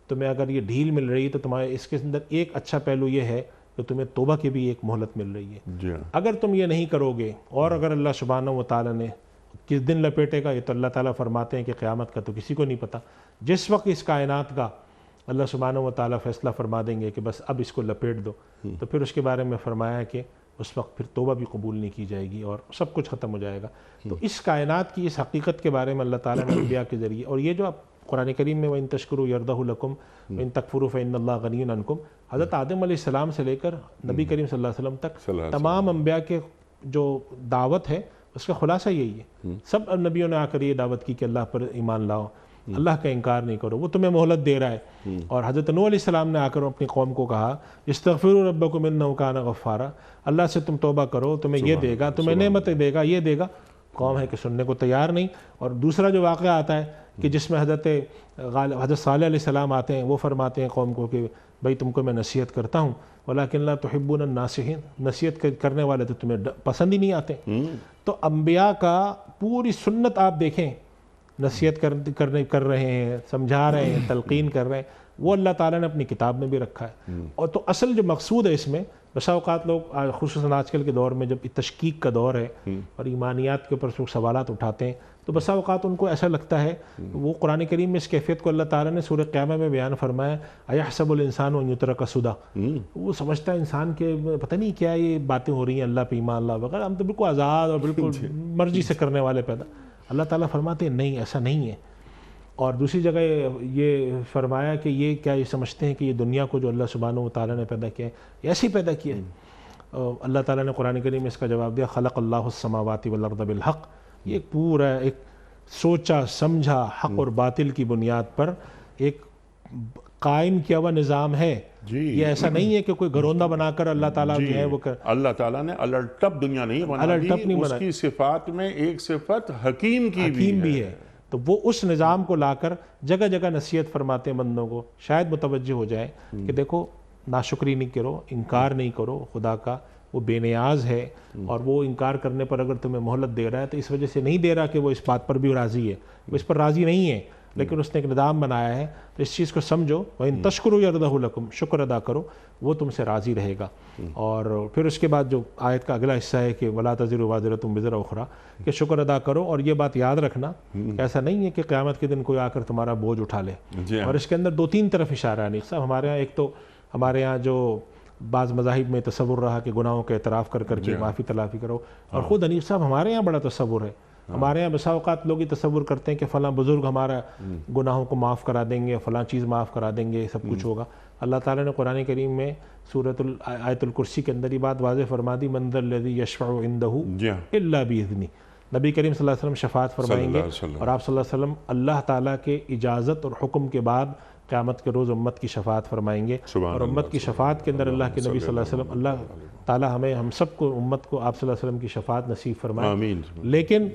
تمہیں اگر یہ ڈھیل مل رہی ہے تو تمہارے اس کے اندر ایک اچھا پہلو یہ ہے کہ تمہیں توبہ کی بھی ایک مہلت مل رہی ہے۔ اگر تم یہ نہیں کرو گے، اور اگر اللہ سبحانہ و تعالیٰ نے کس دن لپیٹے گا یہ تو اللہ تعالیٰ فرماتے ہیں کہ قیامت کا تو کسی کو نہیں پتہ، جس وقت اس کائنات کا اللہ سبحانہ و تعالیٰ فیصلہ فرما دیں گے کہ بس اب اس کو لپیٹ دو، تو پھر اس کے بارے میں فرمایا ہے کہ اس وقت پھر توبہ بھی قبول نہیں کی جائے گی اور سب کچھ ختم ہو جائے گا۔ تو اس کائنات کی اس حقیقت کے بارے میں اللہ تعالیٰ نے انبیاء کے ذریعے، اور یہ جو آپ قرآن کریم میں وَإِن تَشْكُرُوا يَرْضَهُ لَكُمْ وَإِن تَكْفُرُوا فَإِنَّ اللَّهَ غَنِيٌّ عَنكُمْ، حضرت آدم علیہ السلام سے لے کر نبی کریم صلی اللہ علیہ وسلم تک تمام انبیاء کے جو دعوت ہے اس کا خلاصہ یہی ہے، سب نبیوں نے آ کر یہ دعوت کی کہ اللہ پر ایمان لاؤ، اللہ کا انکار نہیں کرو، وہ تمہیں مہلت دے رہا ہے۔ اور حضرت نوح علیہ السلام نے آ کر اپنی قوم کو کہا استغفروا ربکم انہ کان غفارا، اللہ سے تم توبہ کرو، تمہیں یہ دے گا، تمہیں نعمتیں دے گا، یہ دے گا۔ قوم ہے کہ سننے کو تیار نہیں۔ اور دوسرا جو واقعہ آتا ہے کہ جس میں حضرت صالح علیہ السلام آتے ہیں، وہ فرماتے ہیں قوم کو کہ بھائی تم کو میں نصیحت کرتا ہوں ولیکن لا تحبون الناصحین، نصیحت کرنے والے تو تمہیں پسند ہی نہیں آتے۔ تو انبیاء کا پوری سنت آپ دیکھیں نصیحت کر رہے ہیں، سمجھا رہے ہیں، تلقین کر رہے ہیں، وہ اللہ تعالیٰ نے اپنی کتاب میں بھی رکھا ہے۔ اور تو اصل جو مقصود ہے اس میں، بسا اوقات لوگ خصوصاً آج کل کے دور میں جب تشکیک کا دور ہے اور ایمانیات کے اوپر سوالات اٹھاتے ہیں، تو بسا اوقات ان کو ایسا لگتا ہے، وہ قرآن کریم میں اس کیفیت کو اللہ تعالیٰ نے سورہ قیامہ میں بیان فرمایا، ایحسب الانسان ان یترک سدی، وہ سمجھتا ہے انسان کے پتہ نہیں کیا یہ باتیں ہو رہی ہیں، اللہ پہ ایمان اللہ وغیرہ، ہم تو بالکل آزاد اور بالکل مرضی سے کرنے والے پیدا۔ اللہ تعالیٰ فرماتے ہیں نہیں، ایسا نہیں ہے۔ اور دوسری جگہ یہ فرمایا کہ یہ کیا یہ سمجھتے ہیں کہ یہ دنیا کو جو اللہ سبحانہ و تعالیٰ نے پیدا کیا ہے ایسی پیدا کیا ہے؟ اللہ تعالیٰ نے قرآن کریم میں اس کا جواب دیا، خلق اللہ السماوات والارض بالحق، یہ پورا ایک سوچا سمجھا حق اور باطل کی بنیاد پر ایک قائم کیا ہوا نظام ہے۔ یہ ایسا نہیں ہے کہ کوئی گھروندہ بنا کر اللہ تعالیٰ جو ہے وہ اللہ تعالیٰ نے الٹپ دنیا نہیں بنا دی، اس کی صفات میں ایک صفت حکیم کی بھی ہے۔ تو وہ اس نظام کو لا کر جگہ جگہ نصیحت فرماتے ہیں بندوں کو، شاید متوجہ ہو جائے کہ دیکھو ناشکری نہیں کرو، انکار نہیں کرو خدا کا، وہ بے نیاز ہے، اور وہ انکار کرنے پر اگر تمہیں مہلت دے رہا ہے تو اس وجہ سے نہیں دے رہا کہ وہ اس بات پر بھی راضی ہے، وہ اس پر راضی نہیں ہے، لیکن اس نے ایک نظام بنایا ہے، تو اس چیز کو سمجھو، وَإِن تَشْكُرُوا يَرْضَهُ لَكُمْ، شکر ادا کرو، وہ تم سے راضی رہے گا۔ اور پھر اس کے بعد جو آیت کا اگلا حصہ ہے کہ وَلَا تَزِرُ وَازِرَةٌ وِزْرَ أُخْرَىٰ، کہ شکر ادا کرو، اور یہ بات یاد رکھنا کہ ایسا نہیں ہے کہ قیامت کے دن کوئی آ کر تمہارا بوجھ اٹھا لے۔ اور اس کے اندر دو تین طرف اشارہ ہے نیک صاحب، ہمارے ہاں ایک تو ہمارے یہاں جو بعض مذاہب میں تصور رہا کہ گناہوں کا اعتراف کر کر کے معافی تلافی کرو، اور خود حنیف صاحب ہمارے یہاں بڑا تصور ہے، ہمارے یہاں بسا اوقات لوگ یہ تصور کرتے ہیں کہ فلاں بزرگ ہمارا گناہوں کو معاف کرا دیں گے، فلاں چیز معاف کرا دیں گے، سب کچھ ہوگا۔ اللہ تعالیٰ نے قرآن کریم میں سورۃ آیت الکرسی کے اندر یہ بات واضح فرما دی، من ذا الذی یشفع عندہ الا باذنہ، نبی کریم صلی اللہ علیہ وسلم شفاعت فرمائیں گے، اور آپ صلی اللہ علیہ وسلم اللہ تعالیٰ کے اجازت اور حکم کے بعد قیامت کے روز امت کی شفاعت فرمائیں گے، اور امت کی شفاعت کے اندر اللہ کے نبی صلی اللہ علیہ وسلم، اللہ تعالیٰ ہم سب کو امت کو آپ صلی اللہ علیہ وسلم کی شفاعت نصیب فرمائے۔ آمین۔ لیکن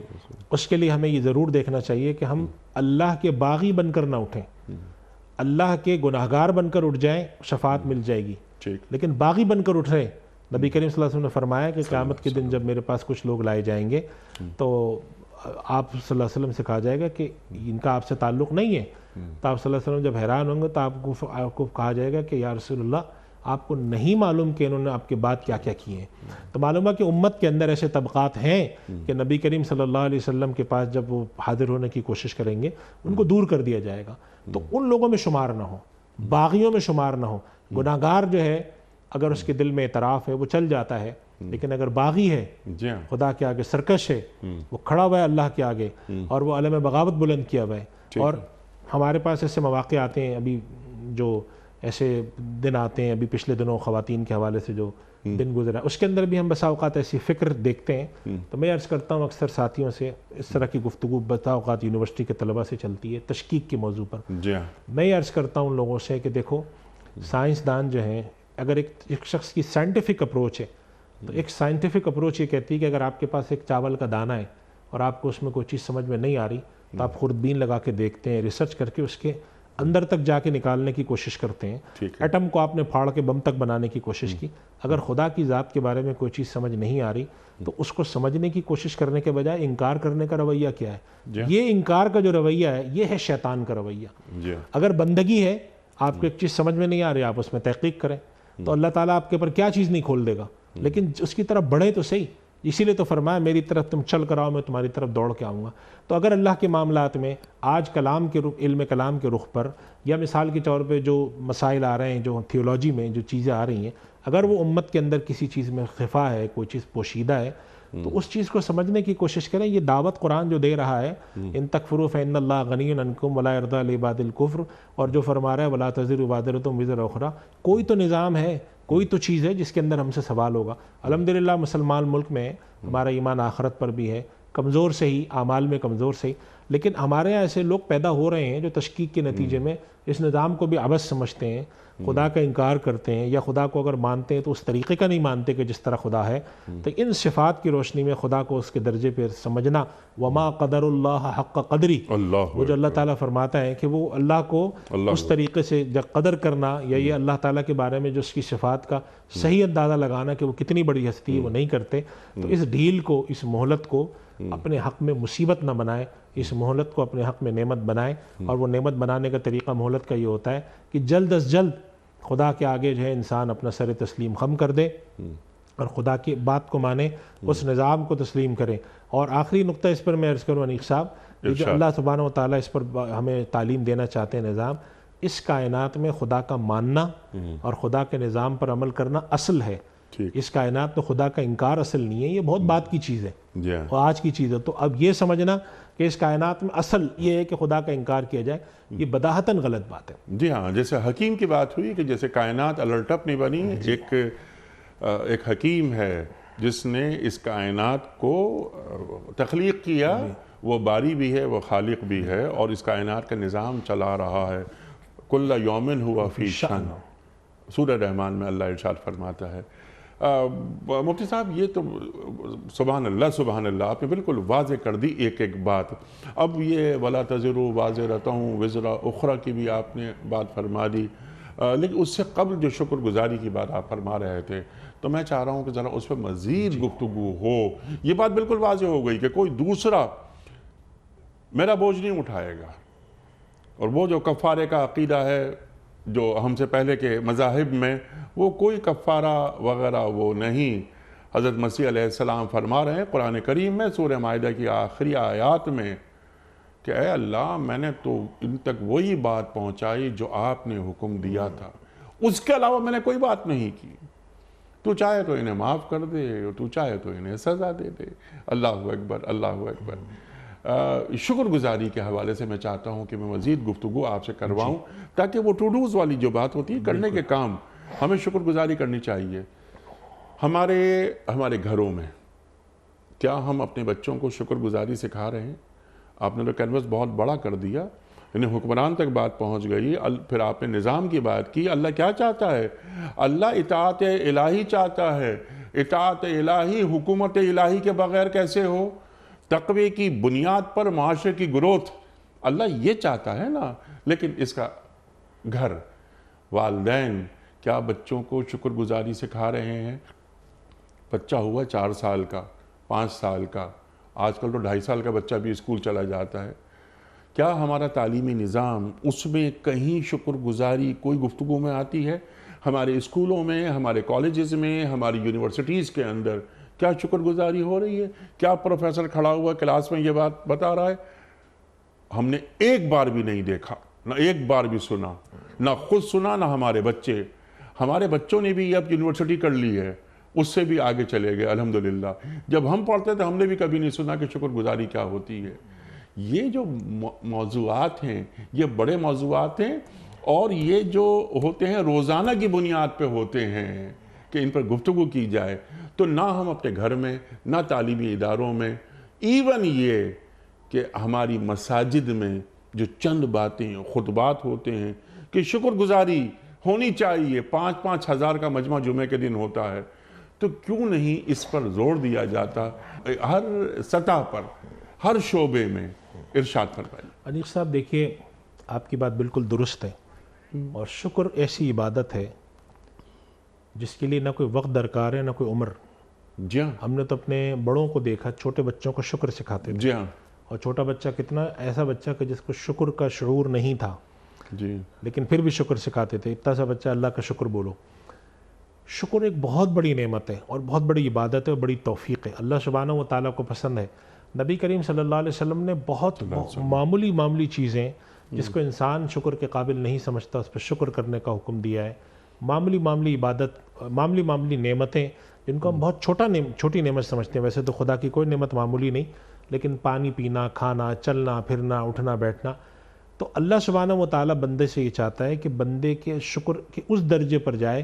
اس کے لیے ہمیں یہ ضرور دیکھنا چاہیے کہ ہم اللہ کے باغی بن کر نہ اٹھیں، اللہ کے گناہگار بن کر اٹھ جائیں، شفاعت مل جائے گی، لیکن باغی بن کر اٹھ رہے۔ نبی کریم صلی اللہ علیہ وسلم نے فرمایا کہ قیامت کے دن جب میرے پاس کچھ لوگ لائے جائیں گے تو آپ صلی اللہ علیہ وسلم سے کہا جائے گا کہ ان کا آپ سے تعلق نہیں ہے، تو آپ صلی اللہ علیہ وسلم جب حیران ہوں گے تو آپ کو کہا جائے گا کہ یا رسول اللہ آپ کو نہیں معلوم کہ انہوں نے آپ کے بعد کیا کیا کیے ہیں۔ تو معلوم ہے کہ امت کے اندر ایسے طبقات ہیں کہ نبی کریم صلی اللہ علیہ وسلم کے پاس جب وہ حاضر ہونے کی کوشش کریں گے ان کو دور کر دیا جائے گا، تو ان لوگوں میں شمار نہ ہو، باغیوں میں شمار نہ ہو۔ گناہگار جو ہے اگر اس کے دل میں اعتراف ہے وہ چل جاتا ہے، لیکن اگر باغی ہے، خدا کے آگے سرکش ہے، وہ کھڑا ہوا ہے اللہ کے آگے اور وہ علم بغاوت بلند کیا ہوا ہے۔ اور ہمارے پاس ایسے مواقع آتے ہیں، ابھی جو ایسے دن آتے ہیں، ابھی پچھلے دنوں خواتین کے حوالے سے جو دن گزرا اس کے اندر بھی ہم بسا اوقات ایسی فکر دیکھتے ہیں، تو میں عرض کرتا ہوں اکثر ساتھیوں سے اس طرح کی گفتگو بسا اوقات یونیورسٹی کے طلبہ سے چلتی ہے تشکیک کے موضوع پر۔ میں عرض کرتا ہوں لوگوں سے کہ دیکھو سائنسدان جو ہیں، اگر ایک شخص کی سائنٹیفک اپروچ ہے تو ایک سائنٹیفک اپروچ یہ کہتی ہے کہ اگر آپ کے پاس ایک چاول کا دانہ ہے اور آپ کو اس میں کوئی چیز سمجھ میں نہیں آ رہی تو آپ خوردبین لگا کے دیکھتے ہیں، ریسرچ کر کے اس کے اندر تک جا کے نکالنے کی کوشش کرتے ہیں۔ ایٹم کو آپ نے پھاڑ کے بم تک بنانے کی کوشش کی، اگر خدا کی ذات کے بارے میں کوئی چیز سمجھ نہیں آ رہی تو اس کو سمجھنے کی کوشش کرنے کے بجائے انکار کرنے کا رویہ کیا ہے؟ یہ انکار کا جو رویہ ہے یہ ہے شیطان کا رویہ۔ اگر بندگی ہے، آپ کو ایک چیز سمجھ میں نہیں آ رہی، آپ اس میں تحقیق کریں تو اللہ تعالیٰ آپ کے اوپر کیا چیز نہیں کھول دے گا، لیکن اس کی طرف بڑھیں تو صحیح۔ اسی لیے تو فرمایا میری طرف تم چل کر آؤ، میں تمہاری طرف دوڑ کے آؤں گا۔ تو اگر اللہ کے معاملات میں آج کلام کے علم کلام کے رخ پر یا مثال کے طور پہ جو مسائل آ رہے ہیں، جو تھیولوجی میں جو چیزیں آ رہی ہیں، اگر وہ امت کے اندر کسی چیز میں خفا ہے، کوئی چیز پوشیدہ ہے، تو اس چیز کو سمجھنے کی کوشش کریں۔ یہ دعوت قرآن جو دے رہا ہے، ان تکفروا فإن اللہ غنی عنکم ولا یرضی لعباد الکفر، اور جو فرما رہا ہے ولا تزر وازرۃ وزر اخری، کوئی تو نظام ہے، کوئی تو چیز ہے جس کے اندر ہم سے سوال ہوگا۔ الحمدللہ مسلمان ملک میں ہمارا ایمان آخرت پر بھی ہے، کمزور سے ہی، اعمال میں کمزور سے ہی، لیکن ہمارے یہاں ایسے لوگ پیدا ہو رہے ہیں جو تشکیک کے نتیجے میں اس نظام کو بھی عبث سمجھتے ہیں، خدا کا انکار کرتے ہیں، یا خدا کو اگر مانتے ہیں تو اس طریقے کا نہیں مانتے کہ جس طرح خدا ہے۔ تو ان صفات کی روشنی میں خدا کو اس کے درجے پہ سمجھنا، وما قدر اللہ حق قدری، وہ جو اللہ تعالیٰ فرماتا ہے کہ وہ اللہ کو اس طریقے سے قدر کرنا، یا یہ اللہ تعالیٰ کے بارے میں جو اس کی صفات کا صحیح اندازہ لگانا کہ وہ کتنی بڑی ہستی ہے، وہ نہیں کرتے۔ تو اس ڈھیل کو، اس مہلت کو اپنے حق میں مصیبت نہ بنائے، اس مہلت کو اپنے حق میں نعمت بنائے، اور وہ نعمت بنانے کا طریقہ مہلت کا یہ ہوتا ہے کہ جلد از جلد خدا کے آگے جو ہے انسان اپنا سر تسلیم خم کر دے اور خدا کی بات کو مانے، اس نظام کو تسلیم کرے۔ اور آخری نقطہ اس پر میں عرض کروں انیق صاحب، یہ جو اللہ سبحانہ و تعالیٰ اس پر ہمیں تعلیم دینا چاہتے ہیں نظام، اس کائنات میں خدا کا ماننا اور خدا کے نظام پر عمل کرنا اصل ہے۔ اس کائنات میں خدا کا انکار اصل نہیں ہے، یہ بہت بات کی چیز ہے اور آج کی چیز ہے۔ تو اب یہ سمجھنا کہ اس کائنات میں اصل یہ ہے کہ خدا کا انکار کیا جائے، یہ بداہتاً غلط بات ہے۔ جی ہاں، جیسے حکیم کی بات ہوئی کہ جیسے کائنات الرٹپ نہیں بنی، ایک حکیم ہے جس نے اس کائنات کو تخلیق کیا، وہ باری بھی ہے، وہ خالق بھی ہے، اور اس کائنات کا نظام چلا رہا ہے۔ کل یومن ہوا فی شأن، سورہ رحمان میں اللہ ارشاد فرماتا ہے۔ مفتی صاحب، یہ تو سبحان اللہ آپ نے بالکل واضح کر دی ایک ایک بات۔ اب یہ وَلَا تَزِرُ وَازِرَةٌ وِزْرَ أُخْرَى کی بھی آپ نے بات فرما دی، لیکن اس سے قبل جو شکر گزاری کی بات آپ فرما رہے تھے، تو میں چاہ رہا ہوں کہ ذرا اس پہ مزید گفتگو ہو۔ یہ بات بالکل واضح ہو گئی کہ کوئی دوسرا میرا بوجھ نہیں اٹھائے گا، اور وہ جو کفارے کا عقیدہ ہے جو ہم سے پہلے کے مذاہب میں، وہ کوئی کفارہ وغیرہ وہ نہیں۔ حضرت مسیح علیہ السلام فرما رہے ہیں قرآن کریم میں سورہ مائدہ کی آخری آیات میں کہ اے اللہ، میں نے تو ان تک وہی بات پہنچائی جو آپ نے حکم دیا تھا، اس کے علاوہ میں نے کوئی بات نہیں کی۔ تو چاہے تو انہیں معاف کر دے، اور تو چاہے تو انہیں سزا دے دے۔ اللہ اکبر، اللہ اکبر۔ شکر گزاری کے حوالے سے میں چاہتا ہوں کہ میں مزید گفتگو آپ سے کرواؤں، تاکہ وہ ٹو ڈوز والی جو بات ہوتی ہے، کرنے کے کام، ہمیں شکر گزاری کرنی چاہیے۔ ہمارے گھروں میں کیا ہم اپنے بچوں کو شکر گزاری سکھا رہے ہیں؟ آپ نے تو کینوس بہت بڑا کر دیا، یعنی حکمران تک بات پہنچ گئی، پھر آپ نے نظام کی بات کی۔ اللہ کیا چاہتا ہے؟ اللہ اطاعت الہی چاہتا ہے۔ اطاعت الہی، حکومت الہی کے بغیر کیسے ہو؟ تقوی کی بنیاد پر معاشرے کی گروتھ، اللہ یہ چاہتا ہے نا۔ لیکن اس کا گھر، والدین کیا بچوں کو شکر گزاری سکھا رہے ہیں؟ بچہ ہوا 4 سال کا، 5 سال کا، آج کل تو 2.5 سال کا بچہ بھی اسکول چلا جاتا ہے۔ کیا ہمارا تعلیمی نظام، اس میں کہیں شکر گزاری کوئی گفتگو میں آتی ہے؟ ہمارے اسکولوں میں، ہمارے کالجز میں، ہماری یونیورسٹیز کے اندر کیا شکر گزاری ہو رہی ہے؟ کیا پروفیسر کھڑا ہوا کلاس میں یہ بات بتا رہا ہے؟ ہم نے ایک بار بھی نہیں دیکھا، نہ ایک بار بھی سنا، نہ خود سنا، نہ ہمارے بچے۔ ہمارے بچوں نے بھی اب یونیورسٹی کر لی ہے، اس سے بھی آگے چلے گئے الحمدللہ۔ جب ہم پڑھتے تھے ہم نے بھی کبھی نہیں سنا کہ شکر گزاری کیا ہوتی ہے۔ یہ جو موضوعات ہیں، یہ بڑے موضوعات ہیں، اور یہ جو ہوتے ہیں روزانہ کی بنیاد پہ ہوتے ہیں کہ ان پر گفتگو کی جائے۔ تو نہ ہم اپنے گھر میں، نہ تعلیمی اداروں میں، ایون یہ کہ ہماری مساجد میں جو چند باتیں، خطبات ہوتے ہیں کہ شکر گزاری ہونی چاہیے، 5-5 ہزار کا مجمع جمعے کے دن ہوتا ہے، تو کیوں نہیں اس پر زور دیا جاتا ہر سطح پر، ہر شعبے میں؟ ارشاد فرمائیے۔ انیق صاحب دیکھیے، آپ کی بات بالکل درست ہے، اور شکر ایسی عبادت ہے جس کے لیے نہ کوئی وقت درکار ہے، نہ کوئی عمر۔ جی ہاں، ہم نے تو اپنے بڑوں کو دیکھا، چھوٹے بچوں کو شکر سکھاتے تھے، جی ہاں، اور چھوٹا بچہ کتنا ایسا بچہ کہ جس کو شکر کا شعور نہیں تھا، جی، لیکن پھر بھی شکر سکھاتے تھے۔ اتنا سا بچہ اللہ کا شکر بولو۔ شکر ایک بہت بڑی نعمت ہے اور بہت بڑی عبادت ہے اور بڑی توفیق ہے، اللہ سبحانہ و تعالیٰ کو پسند ہے۔ نبی کریم صلی اللہ علیہ وسلم نے بہت معمولی چیزیں جس کو انسان شکر کے قابل نہیں سمجھتا، اس پہ شکر کرنے کا حکم دیا ہے۔ معمولی عبادت، معمولی نعمتیں جن کو ہم بہت چھوٹی نعمت سمجھتے ہیں، ویسے تو خدا کی کوئی نعمت معمولی نہیں، لیکن پانی پینا، کھانا، چلنا پھرنا، اٹھنا بیٹھنا، تو اللہ سبحانہ و تعالیٰ بندے سے یہ چاہتا ہے کہ بندے کے شکر کے اس درجے پر جائے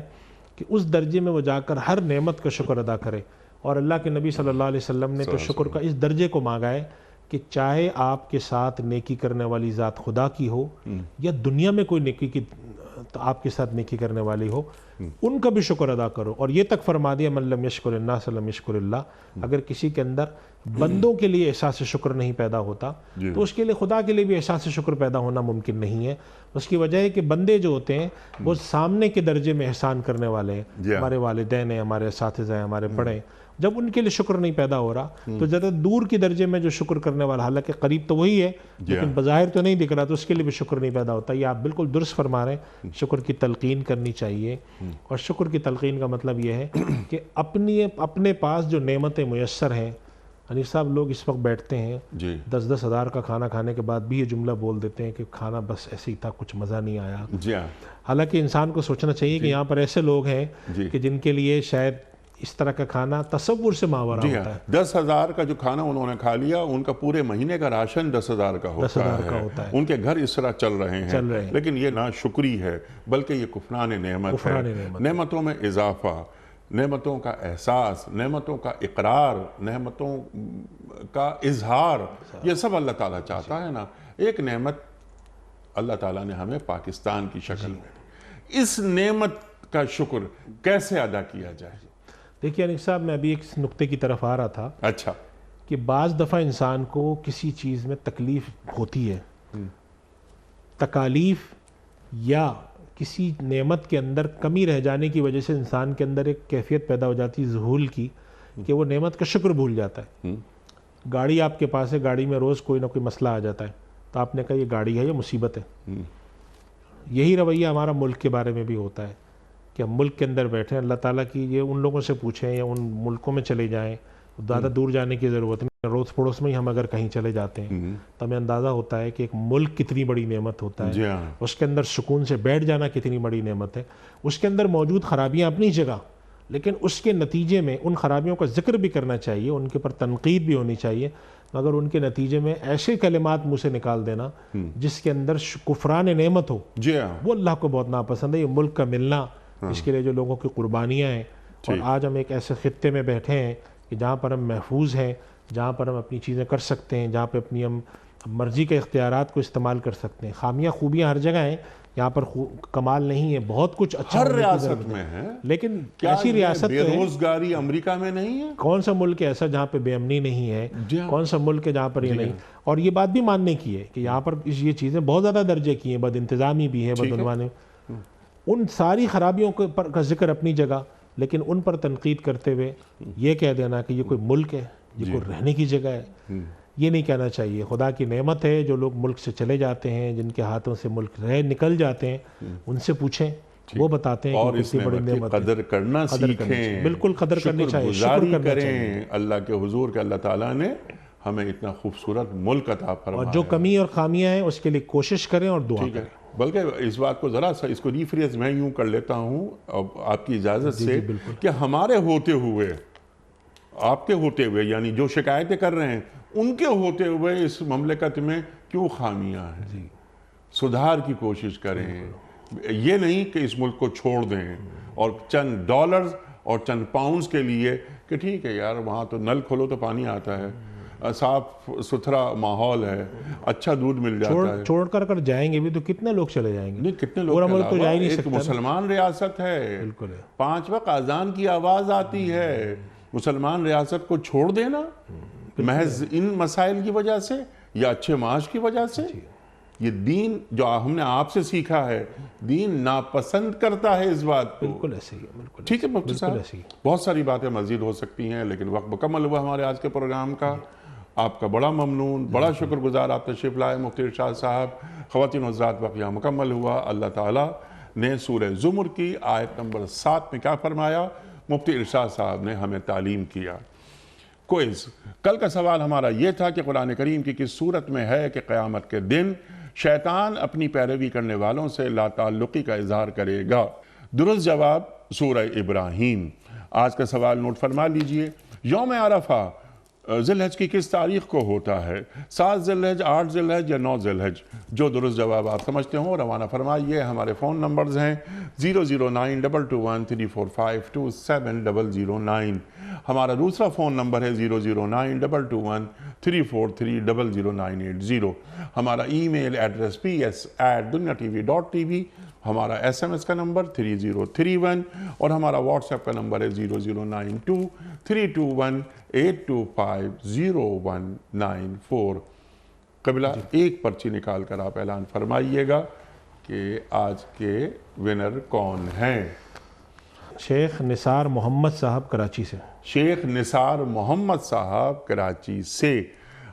کہ اس درجے میں وہ جا کر ہر نعمت کا شکر ادا کرے۔ اور اللہ کے نبی صلی اللہ علیہ وسلم نے تو شکر کا اس درجے کو مانگا ہے کہ چاہے آپ کے ساتھ نیکی کرنے والی ذات خدا کی ہو، یا دنیا میں کوئی نیکی کی آپ کے ساتھ نیکی کرنے والی ہو، ان کا بھی شکر ادا کرو۔ اور یہ تک فرما دیا من لم یشکر الناس لم یشکر اللہ۔ اگر کسی کے اندر بندوں کے لیے احساس شکر نہیں پیدا ہوتا تو اس کے لیے خدا کے لیے بھی احساس شکر پیدا ہونا ممکن نہیں ہے۔ اس کی وجہ ہے کہ بندے جو ہوتے ہیں وہ سامنے کے درجے میں احسان کرنے والے ہیں، ہمارے والدین ہیں، ہمارے اساتذہ ہیں، ہمارے بڑے ہیں، جب ان کے لیے شکر نہیں پیدا ہو رہا تو زیادہ دور کی درجے میں جو شکر کرنے والا، حالانکہ قریب تو وہی ہے لیکن بظاہر تو نہیں دکھ رہا، تو اس کے لیے بھی شکر نہیں پیدا ہوتا. یہ آپ بالکل درست فرما رہے ہیں. شکر کی تلقین کرنی چاہیے، اور شکر کی تلقین کا مطلب یہ ہے کہ اپنے پاس جو نعمتیں میسر ہیں. حنیف صاحب، لوگ اس وقت بیٹھتے ہیں 10-10 ہزار کا کھانا کھانے کے بعد بھی یہ جملہ بول دیتے ہیں کہ کھانا بس ایسے ہی تھا، کچھ مزہ نہیں آیا. حالانکہ انسان کو سوچنا چاہیے کہ یہاں پر ایسے لوگ ہیں کہ جن کے لیے شاید اس طرح کا کھانا تصور سے ماورا ہوتا ہے. 10,000 کا جو کھانا انہوں نے کھا لیا، ان کا پورے مہینے کا راشن 10,000 کا ہوتا ہے. ان کے گھر اس طرح چل رہے ہیں. لیکن یہ نہ شکری ہے، بلکہ یہ کفران نعمت ہے. نعمتوں میں اضافہ، نعمتوں کا احساس، نعمتوں کا اقرار، نعمتوں کا اظہار، یہ سب اللہ تعالیٰ چاہتا ہے نا. ایک نعمت اللہ تعالیٰ نے ہمیں پاکستان کی شکل میں، اس نعمت کا شکر کیسے ادا کیا جائے؟ دیکھیے انیس صاحب، میں ابھی ایک نقطے کی طرف آ رہا تھا. اچھا. کہ بعض دفعہ انسان کو کسی چیز میں تکلیف ہوتی ہے، تکالیف یا کسی نعمت کے اندر کمی رہ جانے کی وجہ سے انسان کے اندر ایک کیفیت پیدا ہو جاتی ہے ذہول کی، کہ وہ نعمت کا شکر بھول جاتا ہے. گاڑی آپ کے پاس ہے، گاڑی میں روز کوئی نہ کوئی مسئلہ آ جاتا ہے، تو آپ نے کہا یہ گاڑی ہے، یہ مصیبت ہے. یہی رویہ ہمارا ملک کے بارے میں بھی ہوتا ہے کہ ہم ملک کے اندر بیٹھے ہیں. اللہ تعالیٰ کی یہ ان لوگوں سے پوچھیں یا ان ملکوں میں چلے جائیں، زیادہ دور جانے کی ضرورت نہیں. روز پڑوس میں ہی ہم اگر کہیں چلے جاتے ہیں تو ہمیں اندازہ ہوتا ہے کہ ایک ملک کتنی بڑی نعمت ہوتا ہے. اس کے اندر سکون سے بیٹھ جانا کتنی بڑی نعمت ہے. اس کے اندر موجود خرابیاں اپنی جگہ، لیکن اس کے نتیجے میں ان خرابیوں کا ذکر بھی کرنا چاہیے، ان کے پر تنقید بھی ہونی چاہیے، مگر ان کے نتیجے میں ایسے کلمات منہ سے نکال دینا جس کے اندر کفران نعمت ہو، وہ اللہ کو بہت ناپسند ہے. یہ ملک کا ملنا، اس کے لیے جو لوگوں کی قربانیاں ہیں، اور آج ہم ایک ایسے خطے میں بیٹھے ہیں کہ جہاں پر ہم محفوظ ہیں، جہاں پر ہم اپنی چیزیں کر سکتے ہیں، جہاں پہ اپنی ہم مرضی کے اختیارات کو استعمال کر سکتے ہیں. خامیاں خوبیاں ہر جگہ ہیں، یہاں پر کمال نہیں ہے، بہت کچھ اچھا ہر ریاست میں ہے، لیکن ایسی ریاست بے روزگاری امریکہ میں نہیں ہے. کون سا ملک ایسا جہاں پہ بے امنی نہیں ہے؟ کون سا ملک ہے جہاں پر یہ نہیں؟ اور یہ بات بھی ماننے کی ہے کہ یہاں پر یہ چیزیں بہت زیادہ درجے کی ہیں، بد انتظامی بھی ہے، بدعنوانی. ان ساری خرابیوں کا ذکر اپنی جگہ، لیکن ان پر تنقید کرتے ہوئے یہ کہہ دینا کہ یہ کوئی ملک ہے، یہ کوئی رہنے کی جگہ ہے، یہ نہیں کہنا چاہیے. خدا کی نعمت ہے. جو لوگ ملک سے چلے جاتے ہیں، جن کے ہاتھوں سے ملک نکل جاتے ہیں، ان سے پوچھیں، وہ بتاتے ہیں اور اس نعمت کی قدر کرنا سیکھیں. بالکل قدر کرنی چاہیے، شکر گزاری کریں اللہ کے حضور کہ اللہ تعالیٰ نے ہمیں اتنا خوبصورت ملک عطا فرمایا. اور جو کمی اور خامیاں ہیں اس کے لیے کوشش کریں اور دعا کریں. بلکہ اس بات کو ذرا سا اس کو ریفریز میں یوں کر لیتا ہوں آپ کی اجازت سے، کہ ہمارے ہوتے ہوئے، آپ کے ہوتے ہوئے، یعنی جو شکایتیں کر رہے ہیں ان کے ہوتے ہوئے اس مملکت میں کیوں خامیاں ہیں. سدھار کی کوشش کریں. یہ نہیں کہ اس ملک کو چھوڑ دیں اور چند ڈالرز اور چند پاؤنڈز کے لیے کہ ٹھیک ہے یار وہاں تو نل کھولو تو پانی آتا ہے، صاف ستھرا ماحول ہے، اچھا دودھ مل جاتا ہے. چھوڑ کر جائیں گے بھی تو کتنے لوگ چلے جائیں گے؟ نہیں، کتنے لوگ. ایک مسلمان ریاست ہے، 5 وقت اذان کی آواز آتی ہے. مسلمان ریاست کو چھوڑ دینا محض ان مسائل کی وجہ سے یا اچھے معاش کی وجہ سے؟ یہ دین جو ہم نے آپ سے سیکھا ہے، دین ناپسند کرتا ہے اس بات کو. بالکل ایسے ہی ہے. ٹھیک ہے مفتی صاحب، بہت ساری باتیں مزید ہو سکتی ہیں لیکن وقت مکمل ہوا ہمارے آج کے پروگرام کا. آپ کا بڑا ممنون، بڑا شکر گزار، آپ تشریف لائے مفتی ارشاد صاحب. خواتین و حضرات، وقت یہاں مکمل ہوا. اللہ تعالیٰ نے سورہ زمر کی آیت نمبر 7 میں کیا فرمایا؟ مفتی ارشاد صاحب نے ہمیں تعلیم کیا. کوئز. کل کا سوال ہمارا یہ تھا کہ قرآن کریم کی کس صورت میں ہے کہ قیامت کے دن شیطان اپنی پیروی کرنے والوں سے لا تعلقی کا اظہار کرے گا؟ درست جواب سورہ ابراہیم. آج کا سوال نوٹ فرما لیجئے. یوم عرفہ ذی الحج کی کس تاریخ کو ہوتا ہے؟ 7 ذی الحج، 8 ذی الحج یا 9 ذی الحج؟ جو درست جواب آپ سمجھتے ہوں روانہ فرمائیے. ہمارے فون نمبرز ہیں 00922123700 ہمارا دوسرا فون نمبر ہے 0092213430098. ہمارا ای میل ایڈریس ps@dunyatv.tv. ہمارا SMS کا نمبر 3031 اور ہمارا واٹس ایپ کا نمبر ہے 0092-321-825-0194. قبلہ ایک پرچی نکال کر آپ اعلان فرمائیے گا کہ آج کے ونر کون ہیں. شیخ نثار محمد صاحب کراچی سے۔ شیخ نثار محمد صاحب کراچی سے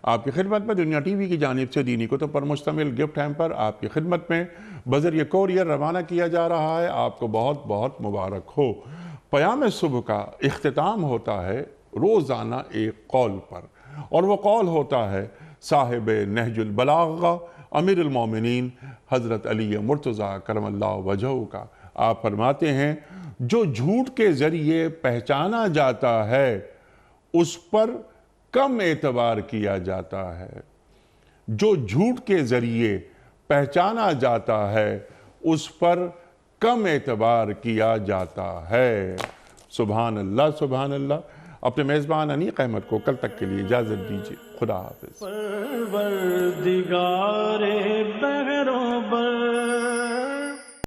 آپ کی خدمت میں دنیا ٹی وی کی جانب سے دینی کتب پر مشتمل گفٹ ہیمپر آپ کی خدمت میں بذریعہ کوریئر روانہ کیا جا رہا ہے۔ آپ کو بہت بہت مبارک ہو۔ پیام صبح کا اختتام ہوتا ہے روزانہ ایک قول پر، اور وہ قول ہوتا ہے صاحب نہج البلاغہ امیر المومنین حضرت علی مرتضیٰ کرم اللہ وجہہ کا۔ آپ فرماتے ہیں جو جھوٹ کے ذریعے پہچانا جاتا ہے اس پر کم اعتبار کیا جاتا ہے، جو جھوٹ کے ذریعے پہچانا جاتا ہے اس پر کم اعتبار کیا جاتا ہے۔ سبحان اللہ سبحان اللہ۔ اپنے میزبان انیق احمد کو کل تک کے لیے اجازت دیجیے۔ خدا حافظ۔ پروردگار